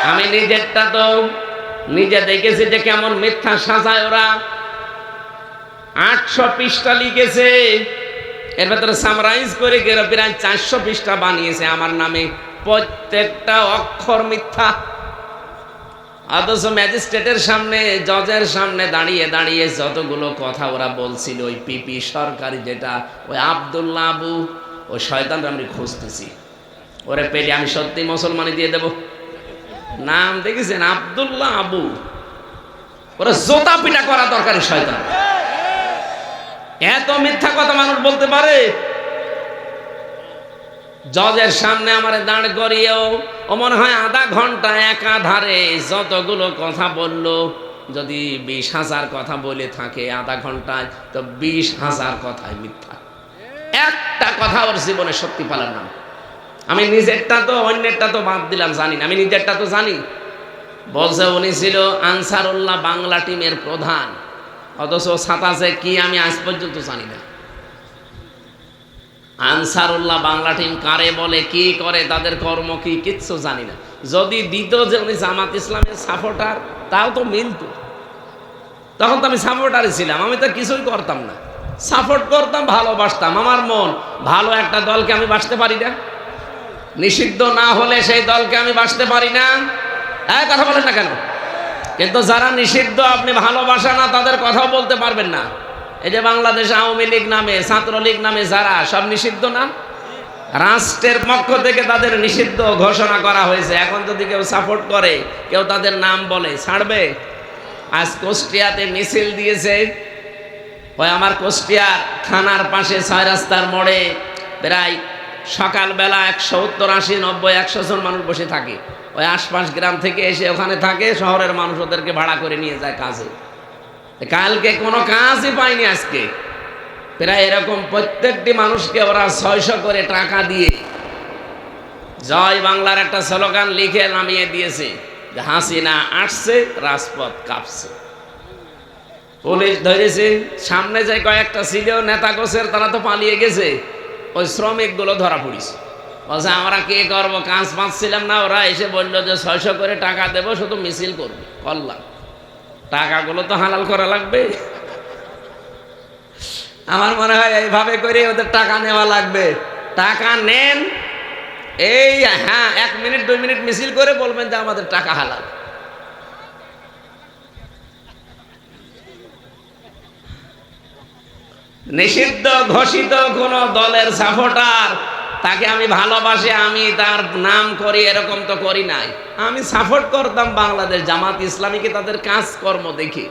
আমি নিজেরটা তো নিজে দেখেছি যে কেমন মিথ্যা সাজায় ওরা। 800 পৃষ্ঠা লিখেছে, এর ভেতরে সামরাইজ করে প্রায় 400 পৃষ্ঠা বানিয়েছে আমার নামে, প্রত্যেকটা অক্ষর মিথ্যা। অথচ ম্যাজিস্ট্রেটের সামনে, জজের সামনে দাঁড়িয়ে দাঁড়িয়ে যতগুলো কথা ওরা বলছিল, ওই পিপি সরকারি যেটা, ওই আব্দুল্লাহ আবু, ওই শয়তান আমি খুঁজতেছি, ওরে পেলে আমি সত্যি মুসলমানি দিয়ে দেব। নাম দেখেছেন আব্দুল্লাহ আবু, ওরা জোতা পিটা করা দরকারি শয়তান। এত মিথ্যা কথা মানুষ বলতে পারে? জজের সামনে আমারে দাঁড় করিয়েও ও মনে হয় আধা ঘন্টা একাধারে যতগুলো কথা বললো, যদি 20,000 কথা বলে থাকে আধা ঘন্টায়, তো 20,000 কথাই মিথ্যা। একটা কথা ওর জীবনে সত্যি পালার নাম। আমি নিজেরটা তো, অন্যেরটা তো বাদ দিলাম, জানি না, আমি নিজেরটা তো জানি। বলছে উনি ছিল আনসারুল্লাহ বাংলা টিমের প্রধান, অথচ সাতাশে কি আমি আজ পর্যন্ত জানি না। আনসারুল্লাহ বাংলা টিম কারে বলে, কি করে, তাদের কর্ম কি, কিচ্ছু জানি না। যদি দিত যে উনি জামাত ইসলামের সাপোর্টার, তাও তো মিলত। তখন তো আমি সাপোর্টারই ছিলাম, আমি তো কিছুই করতাম না, সাপোর্ট করতাম, ভালোবাসতাম। আমার মন ভালো একটা দলকে আমি বাসতে পারি না, নিষিদ্ধ না হলে সেই দলকে আমি বাসতে পারি না। কথা বলেন না কেন? কিন্তু যারা নিষিদ্ধ আপনি ভালোবাসা না, তাদের কথাও বলতে পারবেন না। এই যে বাংলাদেশ আওয়ামী লীগ নামে, ছাত্রলীগ নামে যারা, সব নিষিদ্ধ না? রাষ্ট্রের পক্ষ থেকে তাদের নিষিদ্ধ ঘোষণা করা হয়েছে। এখন যদি কেউ সাপোর্ট করে, কেউ তাদের নাম বলে, ছাড়বে? আজ কুষ্টিয়াতে মিছিল দিয়েছে, ওই আমার কুষ্টিয়ার থানার পাশে 6 রাস্তার মোড়ে প্রায় সকালবেলা 170, 80, 90, 100 জন মানুষ বসে থাকে। ওই আশপাশ গ্রাম থেকে এসে ওখানে থাকে, শহরের মানুষ ওদেরকে ভাড়া করে নিয়ে যায় কাজে। কালকে কোনো কাজই পায়নি, আজকে প্রায় এরকম প্রত্যেকটি মানুষকে ওরা 600 করে টাকা দিয়ে জয় বাংলার একটা স্লোগান লিখে নামিয়ে দিয়েছে যে হাসিনা আসছে, রাজপথ কাঁপছে। পুলিশ ধরেছে, সামনে যে কয়েকটা ছিল নেতা গোছের, তারা তো পালিয়ে গেছে। ওই শ্রমিকগুলো ধরা পড়েছে, বলছে আমরা কে করবো, কাজ পাচ্ছিলাম না। ওরা এসে বললো যে 600 করে টাকা দেবো, শুধু মিছিল করবে। করলাম, টাকাগুলো তো হালাল করা লাগবে। আমার মনে হয় এইভাবে করে ওদের টাকা নেওয়া লাগবে। টাকা নেন, এই হ্যাঁ 1 মিনিট 2 মিনিট মিছিল করে বলবেন যে আমাদের টাকা হালাল। নিষিদ্ধ ঘোষিত কোন দলের সাপোর্টার, তাকে আমি ভালোবাসি, আমি তার নাম করি, এরকম তো করি নাই। আমি সাপোর্ট করতাম বাংলাদেশ জামাত ইসলামীকে, তাদের কাজকর্ম দেখি।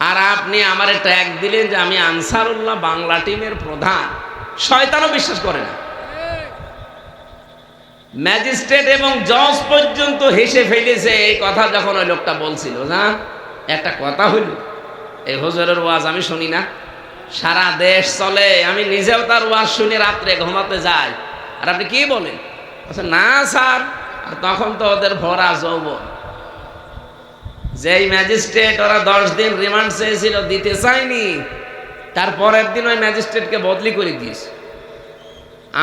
আর আপনি আমারে ট্যাগ দিলেন যে আমি আনসারুল্লাহ বাংলা টিমের প্রধান। শয়তানও বিশ্বাস করে না। ম্যাজিস্ট্রেট এবং জজ পর্যন্ত হেসে ফেলেছে এই কথা যখন ওই লোকটা বলছিল। না, একটা কথা হইল, এই হুজুরের ওয়াজ আমি শুনি না, সারা দেশ চলে, আমি নিজেও তার ওয়াজ শুনে রাত্রে ঘুমাতে যাই। আর আপনি কি বলেন? আচ্ছা না স্যার, তখন তো ওদের ভরা যৌবন। যেই ম্যাজিস্ট্রেট ওরা 10 দিন রিমান্ড চেয়েছিল, দিতে চায়নি, তারপরের দিন ওই ম্যাজিস্ট্রেটকে বদলি করে দিয়েছে।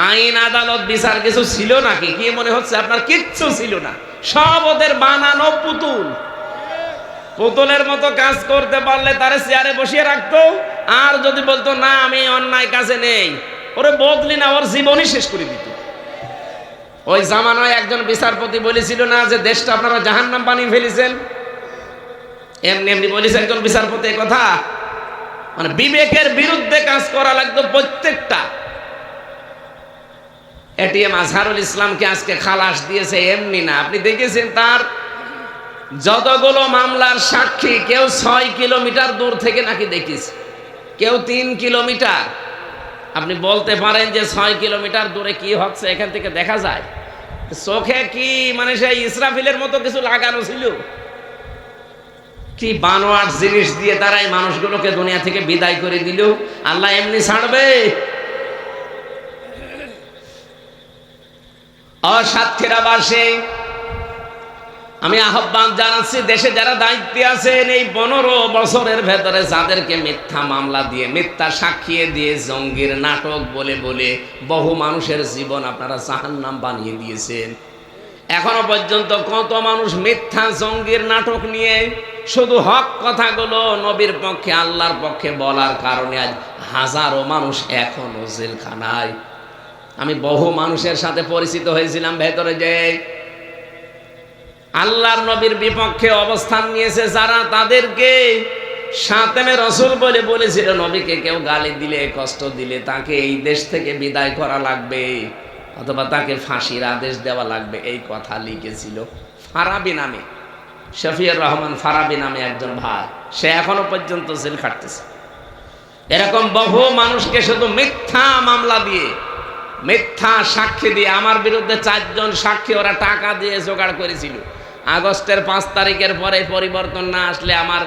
আইন আদালত বিচার কিছু ছিল নাকি? কি মনে হচ্ছে আপনার? কিচ্ছু ছিল না, সব ওদের বানানো পুতুল। পুতুলের মতো কাজ করতে পারলে তারে চেয়ারে বসিয়ে রাখতো, আর যদি বলতো না আমি অন্যায় কাজে নেই, ওরে বদলি না, ওর জীবনই শেষ করে দিত। ওই জামানায় একজন বিচারপতি বলেছিল না যে দেশটা আপনারা জাহান্নাম বানিয়ে ফেলেছেন, এমনি এমনি বলেছে একজন বিচারপতি কথা। মানে বিবেকের বিরুদ্ধে কাজ করা লাগতো প্রত্যেকটা। এটিএম আজহারুল ইসলামকে আজকে খালাস দিয়েছে এমনি না, আপনি দেখেছেন তার যতগুলো মামলার সাক্ষী, কেউ 6 কিলোমিটার দূর থেকে নাকি দেখেছে, কেউ 3 কিলোমিটার। আপনি বলতে পারেন যে 6 কিলোমিটার দূরে কি হচ্ছে এখান থেকে দেখা যায়? চোখে কি মানে সেই ইসরাফিলের মতো কিছু লাগানো ছিল? কি বানোয়ার জিনিস দিয়ে তারা এই মানুষগুলোকে দুনিয়া থেকে বিদায় করে দিল। আল্লাহ এমনি ছাড়বে? সাতক্ষীরাবাসী, আমি আহ্বান জানাচ্ছি, দেশে যারা দায়িত্বে আছেন, এই 15 বছরের ভেতরে যাদেরকে মিথ্যা মামলা দিয়ে, মিথ্যা সাক্ষী দিয়ে, জঙ্গির নাটক বলে বলে বহু মানুষের জীবন আপনারা জাহান্নাম বানিয়ে দিয়েছেন। এখনো পর্যন্ত কত মানুষ মিথ্যা জঙ্গির নাটক নিয়ে শুধু হক কথাগুলো নবীর পক্ষে, আল্লাহর পক্ষে বলার কারণে আজ হাজারো মানুষ এখনো জেলখানায়। আমি বহু মানুষের সাথে পরিচিত হয়েছিলাম ভেতরে, যে আল্লাহর নবীর বিপক্ষে অবস্থান নিয়েছে যারা, তাদেরকে শাতেমে রসুল বলে বলেছিল, নবীকে কেউ গালি দিলে, কষ্ট দিলে তাকে এই দেশ থেকে বিদায় করা লাগবে, অথবা তাকে ফাঁসির আদেশ দেওয়া লাগবে, এই কথা লিখেছিল ফারাবি নামে, শফিউর রহমান ফারাবি নামে একজন ভাই। সে এখনো পর্যন্ত জেল খাটতেছে। এরকম বহু মানুষকে শুধু মিথ্যা মামলা দিয়ে, মিথ্যা সাক্ষী দিয়ে, আমার বিরুদ্ধে 4 জন সাক্ষী ওরা টাকা দিয়ে জোগাড় করেছিল। আগস্টের 5 তারিখের পরে পরিবর্তন না আসলে আমার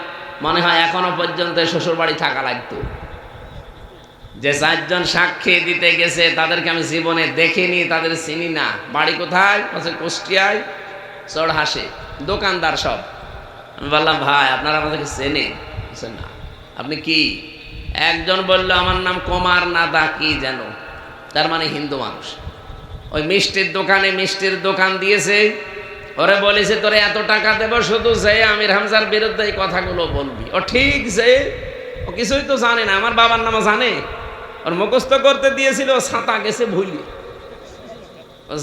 মনে হয় এখনো পর্যন্ত শ্বশুর বাড়ি থাকা লাগতো। যে 4 জন সাক্ষী দিতে গেছে তাদেরকে আমি জীবনে দেখিনি, তাদের চিনি না। বাড়ি কোথায়? কুষ্টিয়ায়, চড়হাসে, দোকানদার সব। আমি বললাম, ভাই আপনারা আমাদেরকে চেনেন? না। আপনি কি? একজন বলল, আমার নাম কুমার নাদা কি যেন, তার মানে হিন্দু মানুষ। ওই মিষ্টির দোকানে মিষ্টির দোকান দিয়েছে, ওরে বলেছে তোরে এত টাকা দেব, শুধু যে আমির হামজার বিরুদ্ধে এই কথাগুলো বলবি। ও ঠিক, যে ও কিছুই তো জানে না, আমার বাবার নামও জানে, ওর মুখস্থ করতে দিয়েছিল, ছাতা গেছে ভুলি।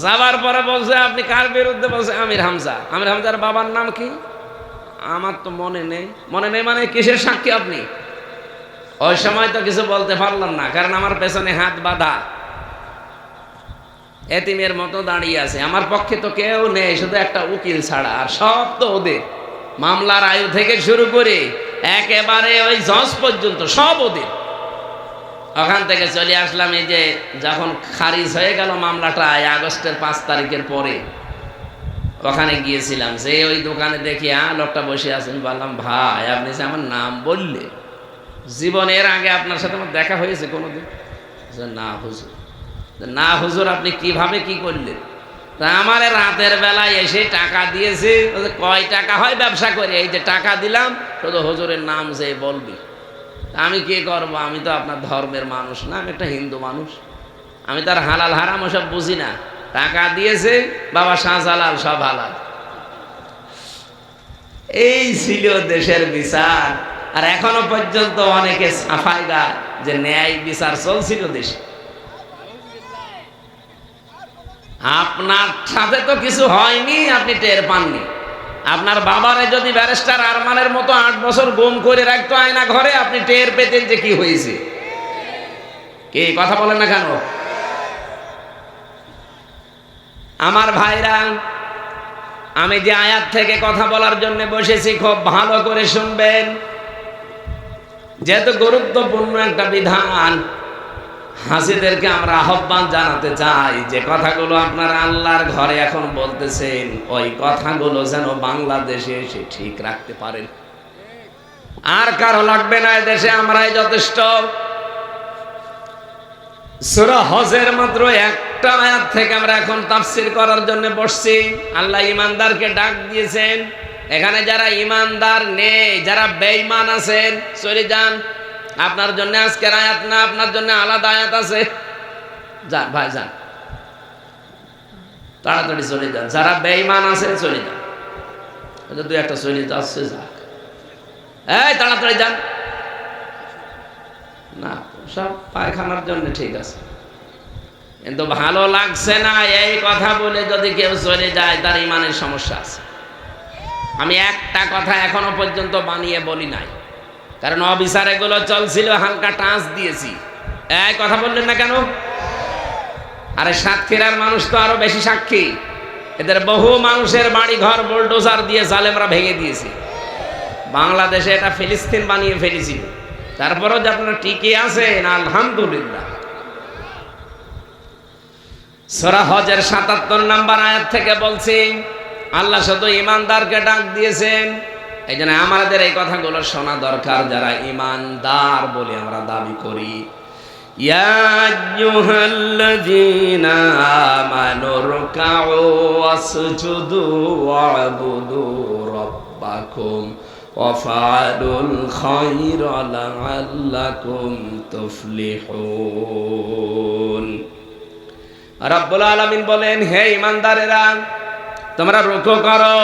যাবার পরে বলছে, আপনি কার বিরুদ্ধে? বলছে আমির হামজা। আমির হামজার বাবার নাম কি? আমার তো মনে নেই। মনে নেই মানে কিসের সাক্ষী আপনি? ওই সময় তো কিছু বলতে পারলাম না, কারণ আমার পেছনে হাত বাঁধা, এতিমের মতো দাঁড়িয়ে আছে। আমার পক্ষে তো কেউ নেই, শুধু একটা উকিল ছাড়া, আর সব তো ওদের। মামলার আয়ু থেকে শুরু করে একেবারে ওই জজ পর্যন্ত সব ওদের। ওখান থেকে চলে আসলাম, এই যে যখন খারিজ হয়ে গেল মামলাটা আগস্টের 5 তারিখের পরে, ওখানে গিয়েছিলাম। যে ওই দোকানে দেখি লোকটা বসে আছেন, বললাম, ভাই আপনি যে আমার নাম বললে, জীবনের আগে আপনার সাথে আমার দেখা হয়েছে কোনোদিন? না হুজুর। না হুজুর, আপনি কিভাবে কি করলেন? তা আমার রাতের বেলায় এসে টাকা দিয়েছে। কয় টাকা হয় ব্যবসা করে, এই যে টাকা দিলাম, শুধু হুজুরের নাম যে বলবি। আমি কি করব? আমি তো আপনার ধর্মের মানুষ না, আমি একটা হিন্দু মানুষ, আমি তার হালাল হারাম ওসব বুঝি না। টাকা দিয়েছে বাবা শাহজালাল, সব হালাল। এই ছিল দেশের বিচার। আর এখনো পর্যন্ত অনেকে সাফাই গায় যে ন্যায় বিচার চলছিল দেশে। আপনার সাথে তো কিছু হয়নি, আপনি টের পাননি। আপনার বাবারে যদি ব্যারিস্টার আরমানের মতো 8 বছর গুম করে রাখতো আয়না ঘরে, আপনি টের পেতেন যে কি হয়েছে। কি কথা বলেন না কেন? আমার ভাইরা, আমি যে আয়াত থেকে কথা বলার জন্য বসেছি, খুব ভালো করে শুনবেন, যেহেতু গুরুত্বপূর্ণ একটা বিধান। হাসিদেরকে আমরা আহ্বান জানাতে চাই, যে কথাগুলো আপনারা আল্লাহর ঘরে এখন বলতেছেন, ওই কথাগুলো যেন বাংলাদেশে এসে ঠিক রাখতে পারেন। আর কারো লাগবে না, দেশে আমরাই যথেষ্ট। সূরা হজের মাত্র একটা আয়াত থেকে আমরা এখন তাফসীর করার জন্য বসছি। আল্লাহ ঈমানদারকে ডাক দিয়েছেন। এখানে যারা ঈমানদার নেই, যারা বেঈমান আছেন, চলে যান। আপনার জন্য আজকের আয়াত না, আপনার জন্য আলাদা আয়াত আছে। যান ভাই, যান, তাড়াতাড়ি চলে যান। যারা বেঈমান আছে চলে যান। দুই একটা চলে যাচ্ছে, যাক, এই তাড়াতাড়ি যান। না, সব পায়খানার জন্য ঠিক আছে, কিন্তু ভালো লাগছে না এই কথা বলে যদি কেউ চলে যায়, তার ইমানের সমস্যা আছে। আমি একটা কথা এখনো পর্যন্ত বানিয়ে বলি নাই, কারণ অবিচার এগুলো চলছিল, হালকা টাচ দিয়েছি। এই কথা বললেন না কেন? আরে সাতক্ষীরার মানুষ তো আরো বেশি সাক্ষী। এদের বহু মানুষের বাড়ি ঘর বুলডোজার দিয়ে জালেমরা ভেঙে দিয়েছে। বাংলাদেশে এটা ফিলিস্তিন বানিয়ে ফেলেছিল, তারপরেও যে আপনারা টিকে আছেন, আলহামদুলিল্লাহ। সূরা হজের 77 নম্বর আয়াত থেকে বলছি, আল্লাহ শুধু ঈমানদারকে ডাক দিয়েছেন। এই জন্য আমাদের এই কথাগুলো শোনা দরকার, যারা ইমানদার বলে আমরা দাবি করি। ইয়া আইয়ুহাল্লাযীনা আমানু রুকউ ওয়াসজুদু ওয়া'বুদু রাব্বাকুম ওয়াফআলুল খায়রা লাআল্লাকুম তুফলিহুন। রব্বুল আলামিন বলেন, হে ইমানদারেরা, তোমরা রুকু করো,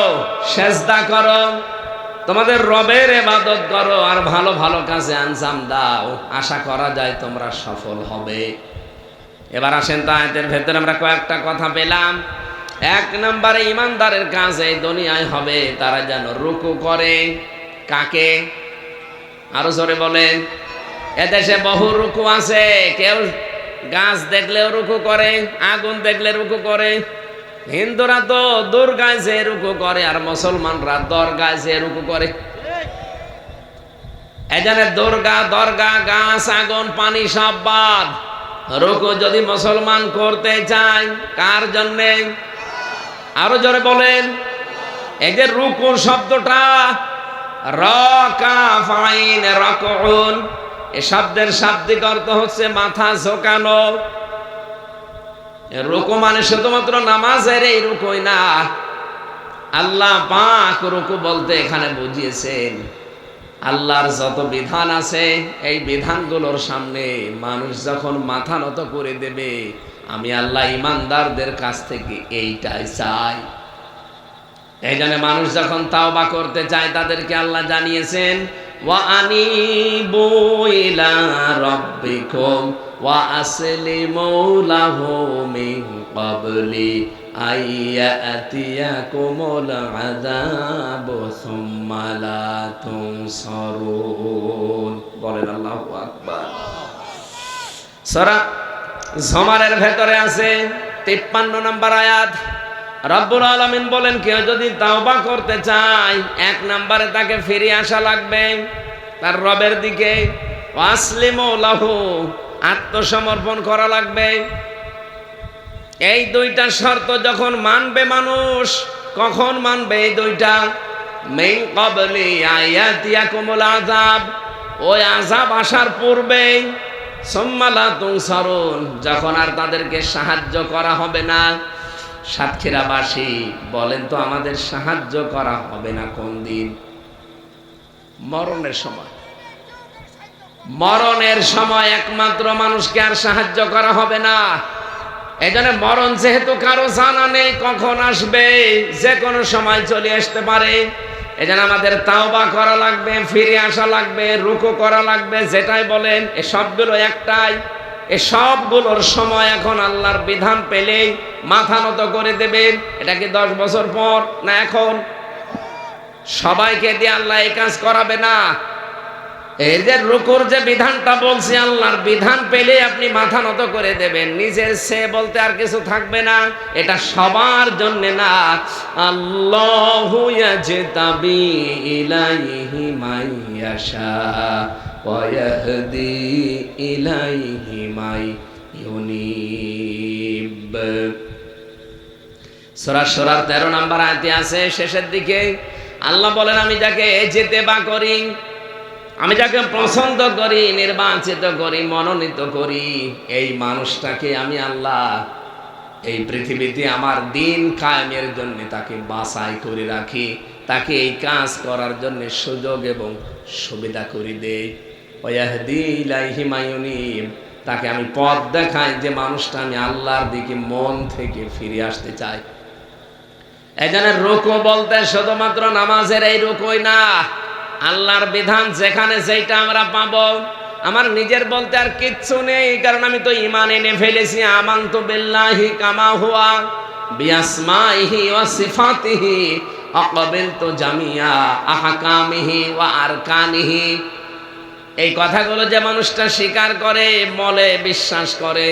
সেজদা করো, তোমাদের রবের ইবাদত করো, আর ভালো ভালো কাজে আঞ্জাম দাও, আশা করা যায় তোমরা সফল হবে। এবার আসেন তো আয়াতের ভেতরে আমরা কয়েকটা কথা পেলাম। এক নম্বরে ইমানদারের কাজ এই দুনিয়ায় হবে তারা যেন রুকু করে। কাকে? আরো জোরে বলেন। এদেশে বহু রুকু আছে, কেউ গাছ দেখলেও রুকু করে, আগুন দেখলে রুকু করে। হিন্দুরা তো দুর্গায় যে রুকু করে, আর মুসলমানরা দরগায় যে রুকু করে। এখানে দুর্গা, দরগা, গাছ, আগুন, পানি সব বাদ। রুকু যদি মুসলমান করতে চায়, কার জন্যে? আরো জোরে বলেন। এই যে রুকু শব্দটা, রাকাফাইন রাকউন, এই শব্দের শাব্দিক অর্থ হচ্ছে মাথা ঝোঁকানো। রুকু মানে শুধুমাত্র নামাজের এই রুকুই না, আল্লাহ পাক রুকু বলতে এখানে বুঝিয়েছেন আল্লাহর যত বিধান আছে এই বিধানগুলোর সামনে মানুষ যখন মাথা নত করে দেবে, আমি আল্লাহ ইমানদারদের কাছ থেকে এইটাই চাই। এই জন্য মানুষ যখন তাওবা করতে চায় তাদেরকে আল্লাহ জানিয়েছেন, ওয়া আনিবু ইলা রাব্বিকুম ওয়া আসলিমু লাহু মিন ক্বাবলি আইয়াতিয়াকুমুল আযাবু সুম্মা লা তুনসারুন। বলেন আল্লাহু আকবার। সূরা জুমারের ভেতরে আছে 53 নম্বর আয়াত। রব্বুল আলামিন বলেন, কেউ যদি তাওবা করতে চায়, এক নম্বরে তাকে ফিরে আসা লাগবে তার রবের দিকে। ওয়াসলিমু লাহু, আত্মসমর্পণ করা লাগবে। এই দুইটা শর্ত যখন মানবে মানুষ, কখন মানবে এই দুইটা? মিন ক্বাবলি আয়াতিয়াকুমুল আযাব, ওই আযাব আসার পূর্বে। সুম্মা লা তুনসারুন, যখন আর তাদেরকে সাহায্য করা হবে না। সাতক্ষীরাবাসী বলেন তো, আমাদের সাহায্য করা হবে না কোন দিন? মরণের সময়। মরণের সময় একমাত্র মানুষকে আর সাহায্য করা হবে না। এজন্য মরণ যেহেতু কারো জানা নেই কখন আসবে, যে কোনো সময় চলে আসতে পারে। এজন্য আমাদের তাওবা করা লাগবে, ফিরে আসা লাগবে, রুকু করা লাগবে। যেটাই বলেন, এ সবগুলো একটাই। এ সবগুলোর সময় এখন আল্লাহর বিধান পেলেই মাথা নত করে দেবেন। এটা কি 10 বছর পর না এখন? সবাইকে দিয়ে আল্লাহ এই কাজ করাবে না। এই যে রুকুর যে বিধানটা বলছি, আল্লাহর বিধান পেলে আপনি মাথা নত করে দেবেন, নিজের সে বলতে আর কিছু থাকবে না। এটা সবার জন্য না। আল্লাহু ইয়াজতাবি ইলাইহি মাইয়াশা ওয়া ইয়াহদি ইলাইহি মাইয়ুনিব। সূরা সূরার 13 নম্বর আয়াতে আছে, শেষের দিকে আল্লাহ বলেন, আমি যাকে যেতেবা করি, আমি যাকে পছন্দ করি, নির্বাচিত করি, মনোনীত করি, এই মানুষটাকে আমি আল্লাহ এই পৃথিবীতে আমার দিন কায়েমের জন্য তাকে বাছাই করে রাখি, তাকে এই কাজ করার জন্য সুযোগ এবং সুবিধা করে দেই। ওয়াহদি ইলাইহি মাইয়ুনিব, তাকে আমি পথ দেখাই যে মানুষটা আমি আল্লাহর দিকে মন থেকে ফিরে আসতে চাই। এখানে রুকু বলতে শুধুমাত্র নামাজের এই রুকুই না, আল্লাহর বিধান যেখানে যেটা আমরা পাবো। আমার নিজের বলতে আর কিচ্ছু নেই, কারণ আমি তো ঈমান এনে ফেলেছি। আমানতু বিল্লাহি কামা হুয়া বিআসমাইহি ওয়া সিফাতিহি আকাবিলতু জামিয়া আহকামিহি ওয়া আরকানিহি। এই কথাগুলো যে মানুষটা স্বীকার করে, মলে বিশ্বাস করে,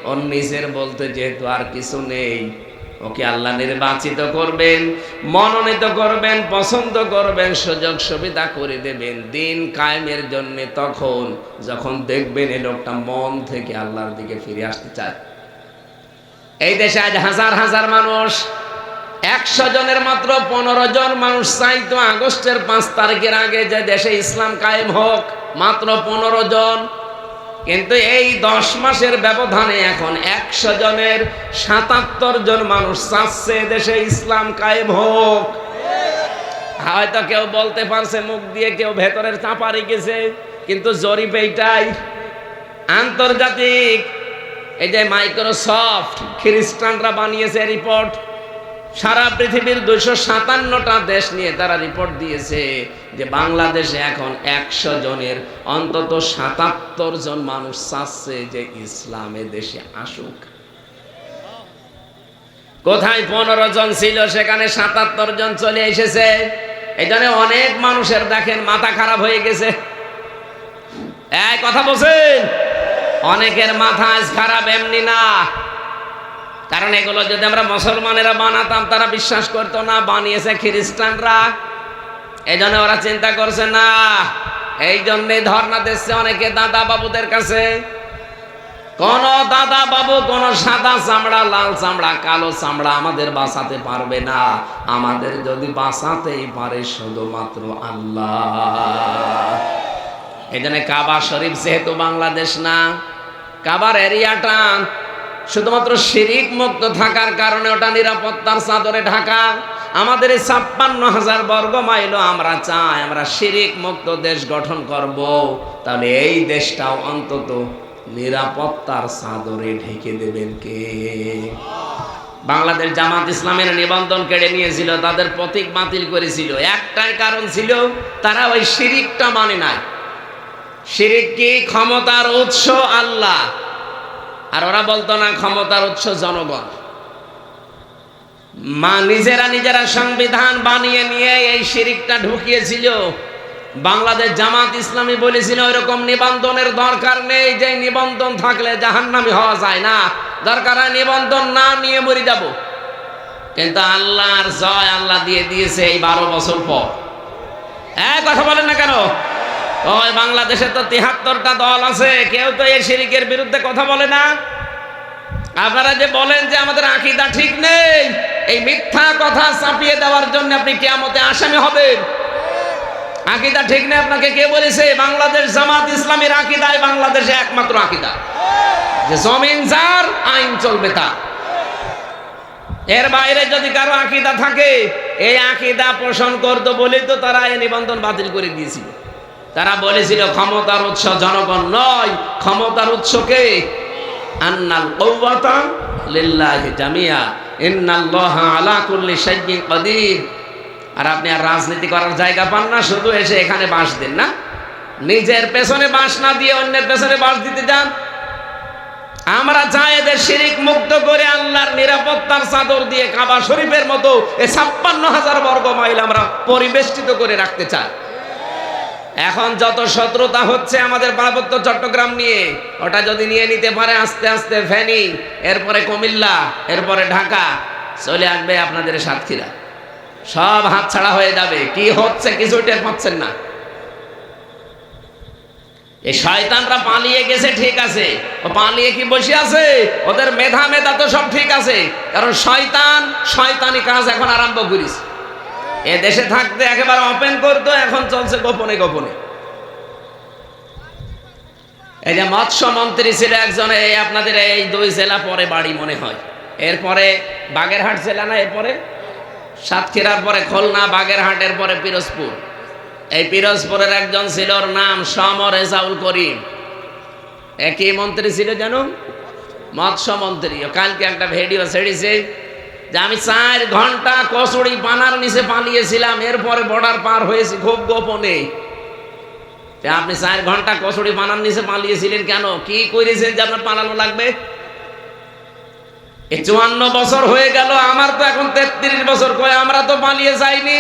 ওর নিজের বলতে যেহেতু আর কিছু নেই, ওকে আল্লাহ নির্বাচিত করবেন, মনোনীত করবেন, পছন্দ করবেন, সুযোগ সুবিধা করে দেবেন দিন কায়েমের জন্য, তখন যখন দেখবেন এই লোকটা মন থেকে আল্লাহর দিকে ফিরে আসতে চায়। এই দেশে আজ হাজার হাজার মানুষ 100 জনের মাত্র 15 জন মানুষ চাইতো আগস্টের 5 তারিখের আগে যে দেশে ইসলাম কায়েম হোক, মাত্র 15 জন। কিন্তু এই 10 মাসের ব্যবধানে এখন 100 জনের 77 জন মানুষ চাচ্ছে দেশে ইসলাম কায়েম হোক। হয়তো কেউ বলতে পারছে মুখ দিয়ে, কেউ ভেতরের চাপা রেখেছে, কিন্তু জরিপ এইটাই। আন্তর্জাতিক এই যে মাইক্রোসফট খ্রিস্টানরা বানিয়েছে রিপোর্ট, সারা পৃথিবীর 257টা দেশ নিয়ে তারা রিপোর্ট দিয়েছে যে বাংলাদেশে এখন 100 জনের অন্তত 77 জন মানুষ চাচ্ছে যে ইসলামে দেশে আসুক। কোথায় 15 জন ছিল সেখানে 77 জন চলে এসেছে। এই জন্য অনেক মানুষের দেখেন মাথা খারাপ হয়ে গেছে। এই কথা বলছেন, অনেকের মাথা আজ খারাপ এমনি না, কারণ এগুলো যদি আমরা মুসলমানেরা বানাতাম তারা বিশ্বাস করতো না, বানিয়েছে খ্রিস্টানরা। এই জন্য ওরা চিন্তা করছে না, এই জন্যই ধর্ণা দিচ্ছে অনেকে দাদা বাবুদের কাছে। কোন দাদা বাবু, কোন সাদা চামড়া, লাল চামড়া, কালো চামড়া আমাদের বাঁচাতে পারবে না। আমাদের যদি বাঁচাতেই পারে শুধুমাত্র আল্লাহ। এই জন্য কাবা শরীফ যেহেতু বাংলাদেশ না, কাবার এরিয়াটা শুধুমাত্র শিরিক মুক্ত থাকার কারণে ওটা নিরাপত্তার চাদরে ঢাকা। আমাদের এই 56,000 বর্গ মাইলও আমরা চাই আমরা শিরিক মুক্ত দেশ গঠন করব, তাহলে এই দেশটাও অন্তত নিরাপত্তার চাদরে ঢেকে দেবেন কে? বাংলাদেশ জামাত ইসলামের নিবন্ধন কেড়ে নিয়েছিল, তাদের প্রতীক বাতিল করেছিল। একটাই কারণ ছিল, তারা ওই শিরিকটা মানে নাই। শিরিক কি? ক্ষমতার উৎস আল্লাহ, আর ওরা বলতো না ক্ষমতার উৎস জনগণ। নিজেরা সংবিধান বানিয়ে নিয়ে এই শিরিকটা ঢুকিয়েছিল। বাংলাদেশ জামাত ইসলামী বলেছিল এরকম নিবন্ধনের দরকার নেই, যে নিবন্ধন থাকলে জাহান্নামী হওয়া যায় না, দরকার হয় নিবন্ধন না নিয়ে মরে যাব। কিন্তু আল্লাহর জয়, আল্লাহ দিয়ে দিয়েছে এই 12 বছর পর। কথা বলেন না কেন? ওই বাংলাদেশে তো 73টা দল আছে, কেউ তো এই শিরিকের বিরুদ্ধে কথা বলে না। আপনারা যে বলেন যে আমাদের আকীদা ঠিক নেই, এই মিথ্যা কথা চাপিয়ে দেওয়ার জন্য আপনি কিয়ামতে আসামি হবেন। আকীদা ঠিক নেই আপনাকে কে বলেছে? বাংলাদেশ জামাত ইসলামীর আকীদাই বাংলাদেশে একমাত্র আকীদা, যে জমিন যার আইন চলবে তার। এর বাইরে যদি কারো আকীদা থাকে, এই আকীদা পোষণ করতো বলেই তো তারা এই নিবন্ধন বাতিল করে দিয়েছিল। তারা বলেছিল ক্ষমতার উৎস জনগণ নয়, ক্ষমতার উৎস কে? আন্নাল কুওয়াতা লিল্লাহি জামিয়া ইন্নাল্লাহা আলা কুল্লি শাইইন কাদির। আর আপনি আর রাজনীতি করার জায়গা পান না, শুধু এসে এখানে বাঁশ দেন না, নিজের পেছনে বাঁশ না দিয়ে অন্যের পেছনে বাঁশ দিতে যান। আমরা চাই এদের শিরিক মুক্ত করে আল্লাহর নিরাপত্তার চাদর দিয়ে কাবা শরীফের মতো এই 56,000 বর্গ মাইল আমরা পরিবেষ্টিত করে রাখতে চাই। এখন যত শত্রুতা হচ্ছে আমাদের পার্বত্য চট্টগ্রাম নিয়ে, ওটা যদি নিয়ে নিতে পারে আস্তে আস্তে ফেনী, এরপরে কুমিল্লা, এরপরে ঢাকা, চলে আসবে আপনাদের সাতক্ষীরা, সব হাতছাড়া হয়ে যাবে। কি হচ্ছে কিছু টের পাচ্ছেন না। এই শয়তানরা পালিয়ে গেছে ঠিক আছে, ও পালিয়ে কি বসে আছে? ওদের মেধা তো সব ঠিক আছে, কারণ শয়তানি কাজ এখন আরম্ভ করেছে। এ দেশে থাকতে একেবারে ওপেন করতো, এখন চলছে গোপনে গোপনে। এই যে মৎস্য মন্ত্রী ছিল একজন, এই আপনাদের এই 2 জেলা পরে বাড়ি মনে হয়, এরপরে বাগেরহাট জেলা না, এরপরে সাতক্ষীরার পরে খুলনা, বাগেরহাটের পরে পিরোজপুর। এই পিরোজপুরের একজন ছিল, ওর নাম সম রেজাউল করিম। একই মন্ত্রী ছিল যেন, মৎস্য মন্ত্রী। কালকে একটা ভিডিও ছেড়েছে যে আমি 4 ঘন্টা কচুরি পানার নিচে পালিয়েছিলাম, এরপরে বর্ডার পার হয়েছি খুব গোপনে। আপনি 4 ঘন্টা কচুরি পানার নিচে পালিয়েছিলেন কেন? কি করেছেন যে আপনার পালানো লাগবে? 54 বছর হয়ে গেল, আমার তো এখন 33 বছর। কয় আমরা তো পালিয়ে যাইনি,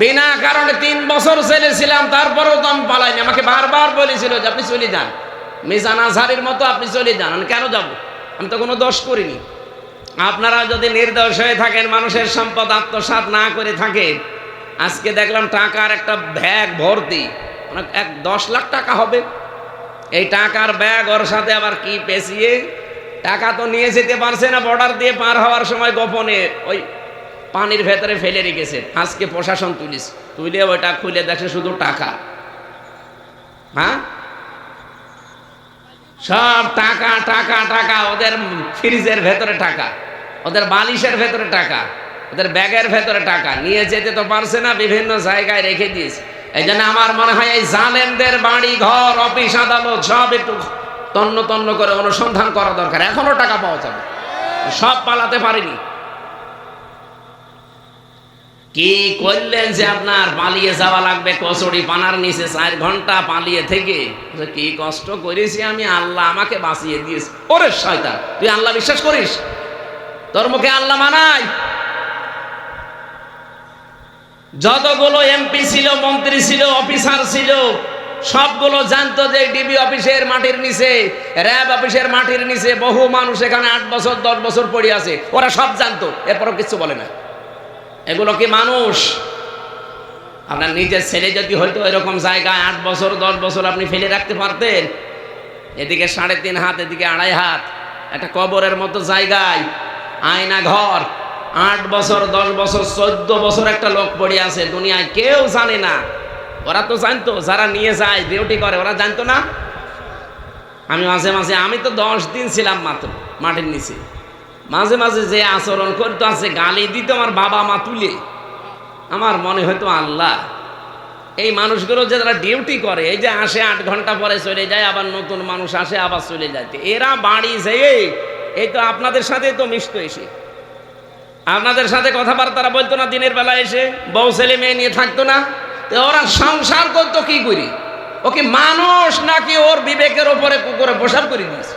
বিনা কারণে 3 বছর ছেলেছিলাম, তারপরেও তো আমি পালাইনি। আমাকে বারবার বলেছিল যে আপনি চলে যান, মিজান আজহারের মতো আপনি চলে যান। আমি কেন যাব? আমি তো কোনো দোষ করিনি। আপনারা যদি নির্দোষ হয়ে থাকেন, মানুষের সম্পদ আত্মসাৎ না করে থাকেন, আজকে দেখলাম টাকার একটা ব্যাগ ভর্তি, 10 লাখ টাকা হবে। এই টাকার ব্যাগ, ওর সাথে আবার কি পেঁচিয়ে টাকা তো নিয়ে যেতে পারছে না, বর্ডার দিয়ে পার হওয়ার সময় গোপনে ওই পানির ভেতরে ফেলে রেখেছে। আজকে প্রশাসন তুলে ওইটা খুলে দেখে শুধু টাকা। হ্যাঁ, সব টাকা টাকা টাকা, ওদের ফ্রিজের ভেতরে টাকা, ওদের বালিশের ভেতরে টাকা, ওদের ব্যাগের ভেতরে টাকা। নিয়ে যেতে তো পারছে না, বিভিন্ন জায়গায় রেখে দিয়েছে। এই জন্য আমার মনে হয় এই জালেমদের বাড়ি ঘর অফিস আদালত সব একটু তন্ন তন্ন করে অনুসন্ধান করা দরকার। এখনো টাকা পাওয়া যাবে, সব পালাতে পারেনি। কি করলেন যে আপনার পালিয়ে যাওয়া লাগবে কচুরি পানার নিচে 4 ঘন্টা পালিয়ে থেকে? কি কষ্ট করেছি আমি, আল্লাহ আমাকে বাঁচিয়ে দিয়েছে। ওরে শয়তান, তুই আল্লাহ বিশ্বাস করিস? তোর মুখে আল্লাহ মানাই? যতগুলো এমপি ছিল, মন্ত্রী ছিল, অফিসার ছিল, সবগুলো জানতো যে ডিবি অফিসের মাটির নিচে, র্যাব অফিসের মাটির নিচে বহু মানুষ এখানে 8 বছর 10 বছর পড়ে আছে। ওরা সব জানতো, এরপরও কিছু বলে না। এগুলো কি মানুষ? আপনার নিজের ছেলে যদি হয়তো এরকম জায়গায় 8 বছর 10 বছর আপনি ফেলে রাখতে পারতেন? এদিকে 3.5 হাত, এদিকে 2.5 হাত, একটা কবরের মতো জায়গায়, আয়না ঘর, 8 বছর 10 বছর 14 বছর একটা লোক পড়ে আছে, দুনিয়ায় কেউ জানে না। ওরা তো জানতো, যারা নিয়ে যায় ডিউটি করে, ওরা জানতো না? আমি মাঝে মাঝে, আমি তো 10 দিন ছিলাম মাত্র মাটির নিচে, মাঝে মাঝে যে আচরণ করতে আছে, গালি দিত আমার বাবা মা তুলে, আমার মনে হয়তো আল্লাহ, এই মানুষগুলো যে যারা ডিউটি করে, এই যে আসে 8 ঘন্টা পরে চলে যায়, আবার নতুন মানুষ আসে আবার চলে যায়, এরা বাড়ি যেয়ে এই তো আপনাদের সাথে তো মিশতো, এসে আপনাদের সাথে কথাবার্তা বলতো না, দিনের বেলা এসে বউ ছেলে মেয়ে নিয়ে থাকতো না? ওরা সংসার করতো কি করি? ওকে মানুষ নাকি ওর বিবেকের ওপরে কুকুরে প্রসাব করে দিয়েছে?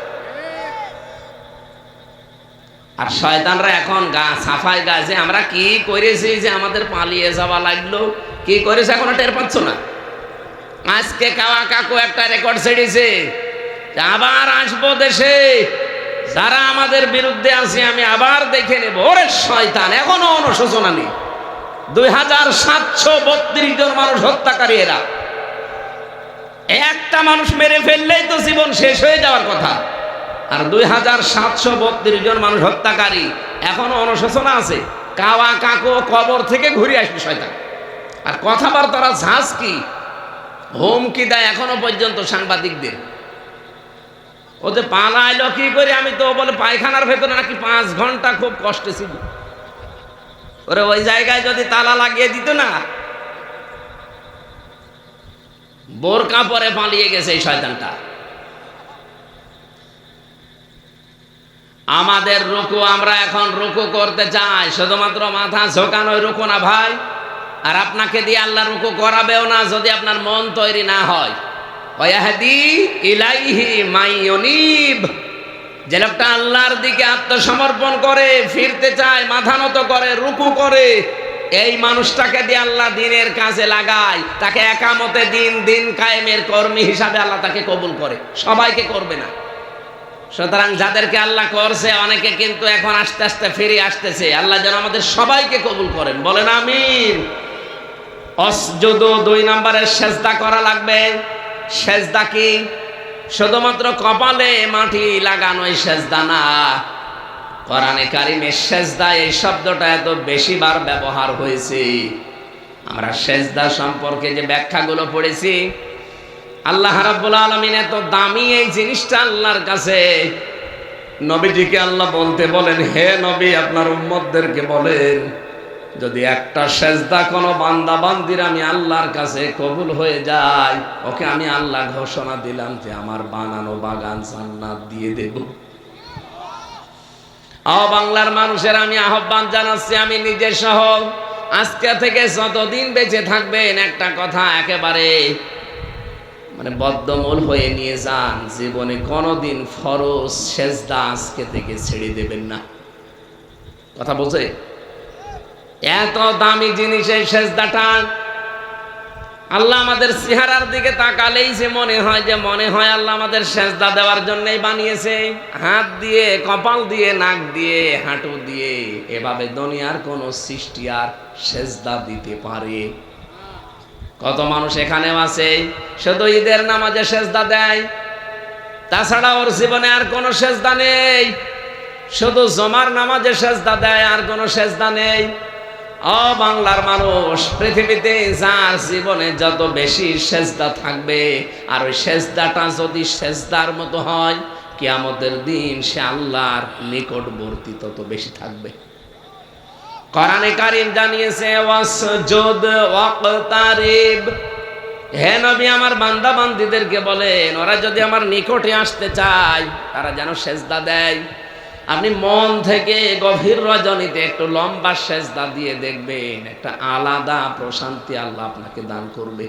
আর শয়তানরা এখন গা সাফাই গাছে আমরা কি করেছি যে আমাদের পালিয়ে যাওয়া লাগলো, কি করেছে এখনো টের পাচ্ছ না। আজকে কাওয়া কাকু একটা রেকর্ড ছেড়েছে, আবার আসবো দেশে, যারা আমাদের বিরুদ্ধে আছে আমি আবার দেখে নেব। ওরে শয়তান, এখনো অনুশোচনা নেই। 2732 জন মানুষ হত্যাকারী এরা। একটা মানুষ মেরে ফেললেই তো জীবন শেষ হয়ে যাওয়ার কথা, আর 2732 জন মানুষ হত্যাকারী, এখনো অনুশোচনা আছে। কাওয়া কাকু কবর থেকে ঘুরে আসবে শয়তান। আর কথাবার্তারা ঝাঁজ কি, হুমকি দেয় এখনো পর্যন্ত সাংবাদিকদের। ওদের পালাইলো কি করে? আমি তো বলে পায়খানার ভেতরে নাকি 5 ঘন্টা খুব কষ্টে ছিল। ওরে ওই জায়গায় যদি তালা লাগিয়ে দিত না, বোরকা পরে পালিয়ে গেছে এই শয়তানটা। আমাদের রুকু, আমরা এখন রুকু করতে চাই, শুধুমাত্র মাথা ঝোঁকানোই রুকু না ভাই। আর আপনাকে দিয়ে আল্লাহ রুকু করাবেও না যদি আপনার মন তৈরি না হয়। ওয়াহদি ইলাইহি মাইয়ুনিব, যে লোকটা আল্লাহর দিকে আত্মসমর্পণ করে, ফিরতে চায়, মাথা নত করে, রুকু করে, এই মানুষটাকে দিয়ে আল্লাহ দিনের কাজে লাগায়, তাকে একামতে দিন, দিন কায়েমের কর্মী হিসাবে আল্লাহ তাকে কবুল করে। সবাইকে করবে না। সুতরাং যাদেরকে আল্লাহ করছে, অনেকে কিন্তু এখন আস্তে আস্তে ফিরে আসতেছে। আল্লাহ যেন আমাদের সবাইকে কবুল করেন, বলেন আমিন। অসজুদু 2 নম্বরের সেজদা করা লাগবে। সেজদা কি? শুধুমাত্র কপালে মাটি লাগানোই সেজদা না। কোরআনে কারিমে সেজদা এই শব্দটা এত বেশিবার ব্যবহার হয়েছে। আমরা সেজদা সম্পর্কে যে ব্যাখ্যাগুলো পড়েছি, আল্লাহ রাব্বুল আলামিন এত দামি এই জিনিসটা আল্লাহর কাছে, নবীজিকে আল্লাহ বলতে বলেন, হে নবী আপনার উম্মতদেরকে বলেন, যদি একটা সেজদা কোনো বান্দা বান্দির আমি আল্লাহর কাছে কবুল হয়ে যায়, ওকে আমি আল্লাহ ঘোষণা দিলাম যে আমার বানানো বাগান জান্নাত দিয়ে দেব। বাংলার মানুষের আমি আহ্বান জানাচ্ছি, আমি নিজে সহ, আজকে থেকে যতদিন বেঁচে থাকবেন, একটা কথা একেবারে বদ্ধমূল হয়ে নিয়ে যান, জীবনে কোনোদিন ফরজ সেজদা আজকে থেকে ছেড়ে দেবেন না। কথা বোঝে? এত দামি জিনিস এই সেজদাটা। আল্লাহ আমাদের চেহারার দিকে তাকালেই যে মনে হয় আল্লাহ আমাদের সেজদা দেওয়ার জন্যই বানিয়েছে। হাত দিয়ে, কপাল দিয়ে, নাক দিয়ে, হাঁটু দিয়ে, এভাবে দুনিয়ার কোন সৃষ্টি আর সেজদা দিতে পারে? কত মানুষ এখানেও আছে শুধু ঈদের নামাজে সেজদা দেয়, তাছাড়া ওর জীবনে আর কোনো সেজদা নেই। শুধু জমার নামাজে সেজদা দেয়, আর কোনো সেজদা নেই। ও বাংলার মানুষ, পৃথিবীতে যার জীবনে যত বেশি সেজদা থাকবে, আর ওই সেজদাটা যদি সেজদার মতো হয়, কিয়ামতের দিন সে আল্লাহর নিকটবর্তী তত বেশি থাকবে। কোরআনে কারীম জানিয়েছে ওয়াসজুদ ওয়াকতারিব। হে নবী, আমার বান্দা বান্দীদেরকে বলেন, ওরা যদি আমার নিকটে আসতে চায় তারা যেন সেজদা দেয়। আপনি মন থেকে গভীর রজনীতে একটু লম্বা সেজদা দিয়ে দেখবেন, একটা আলাদা প্রশান্তি আল্লাহ আপনাকে দান করবে।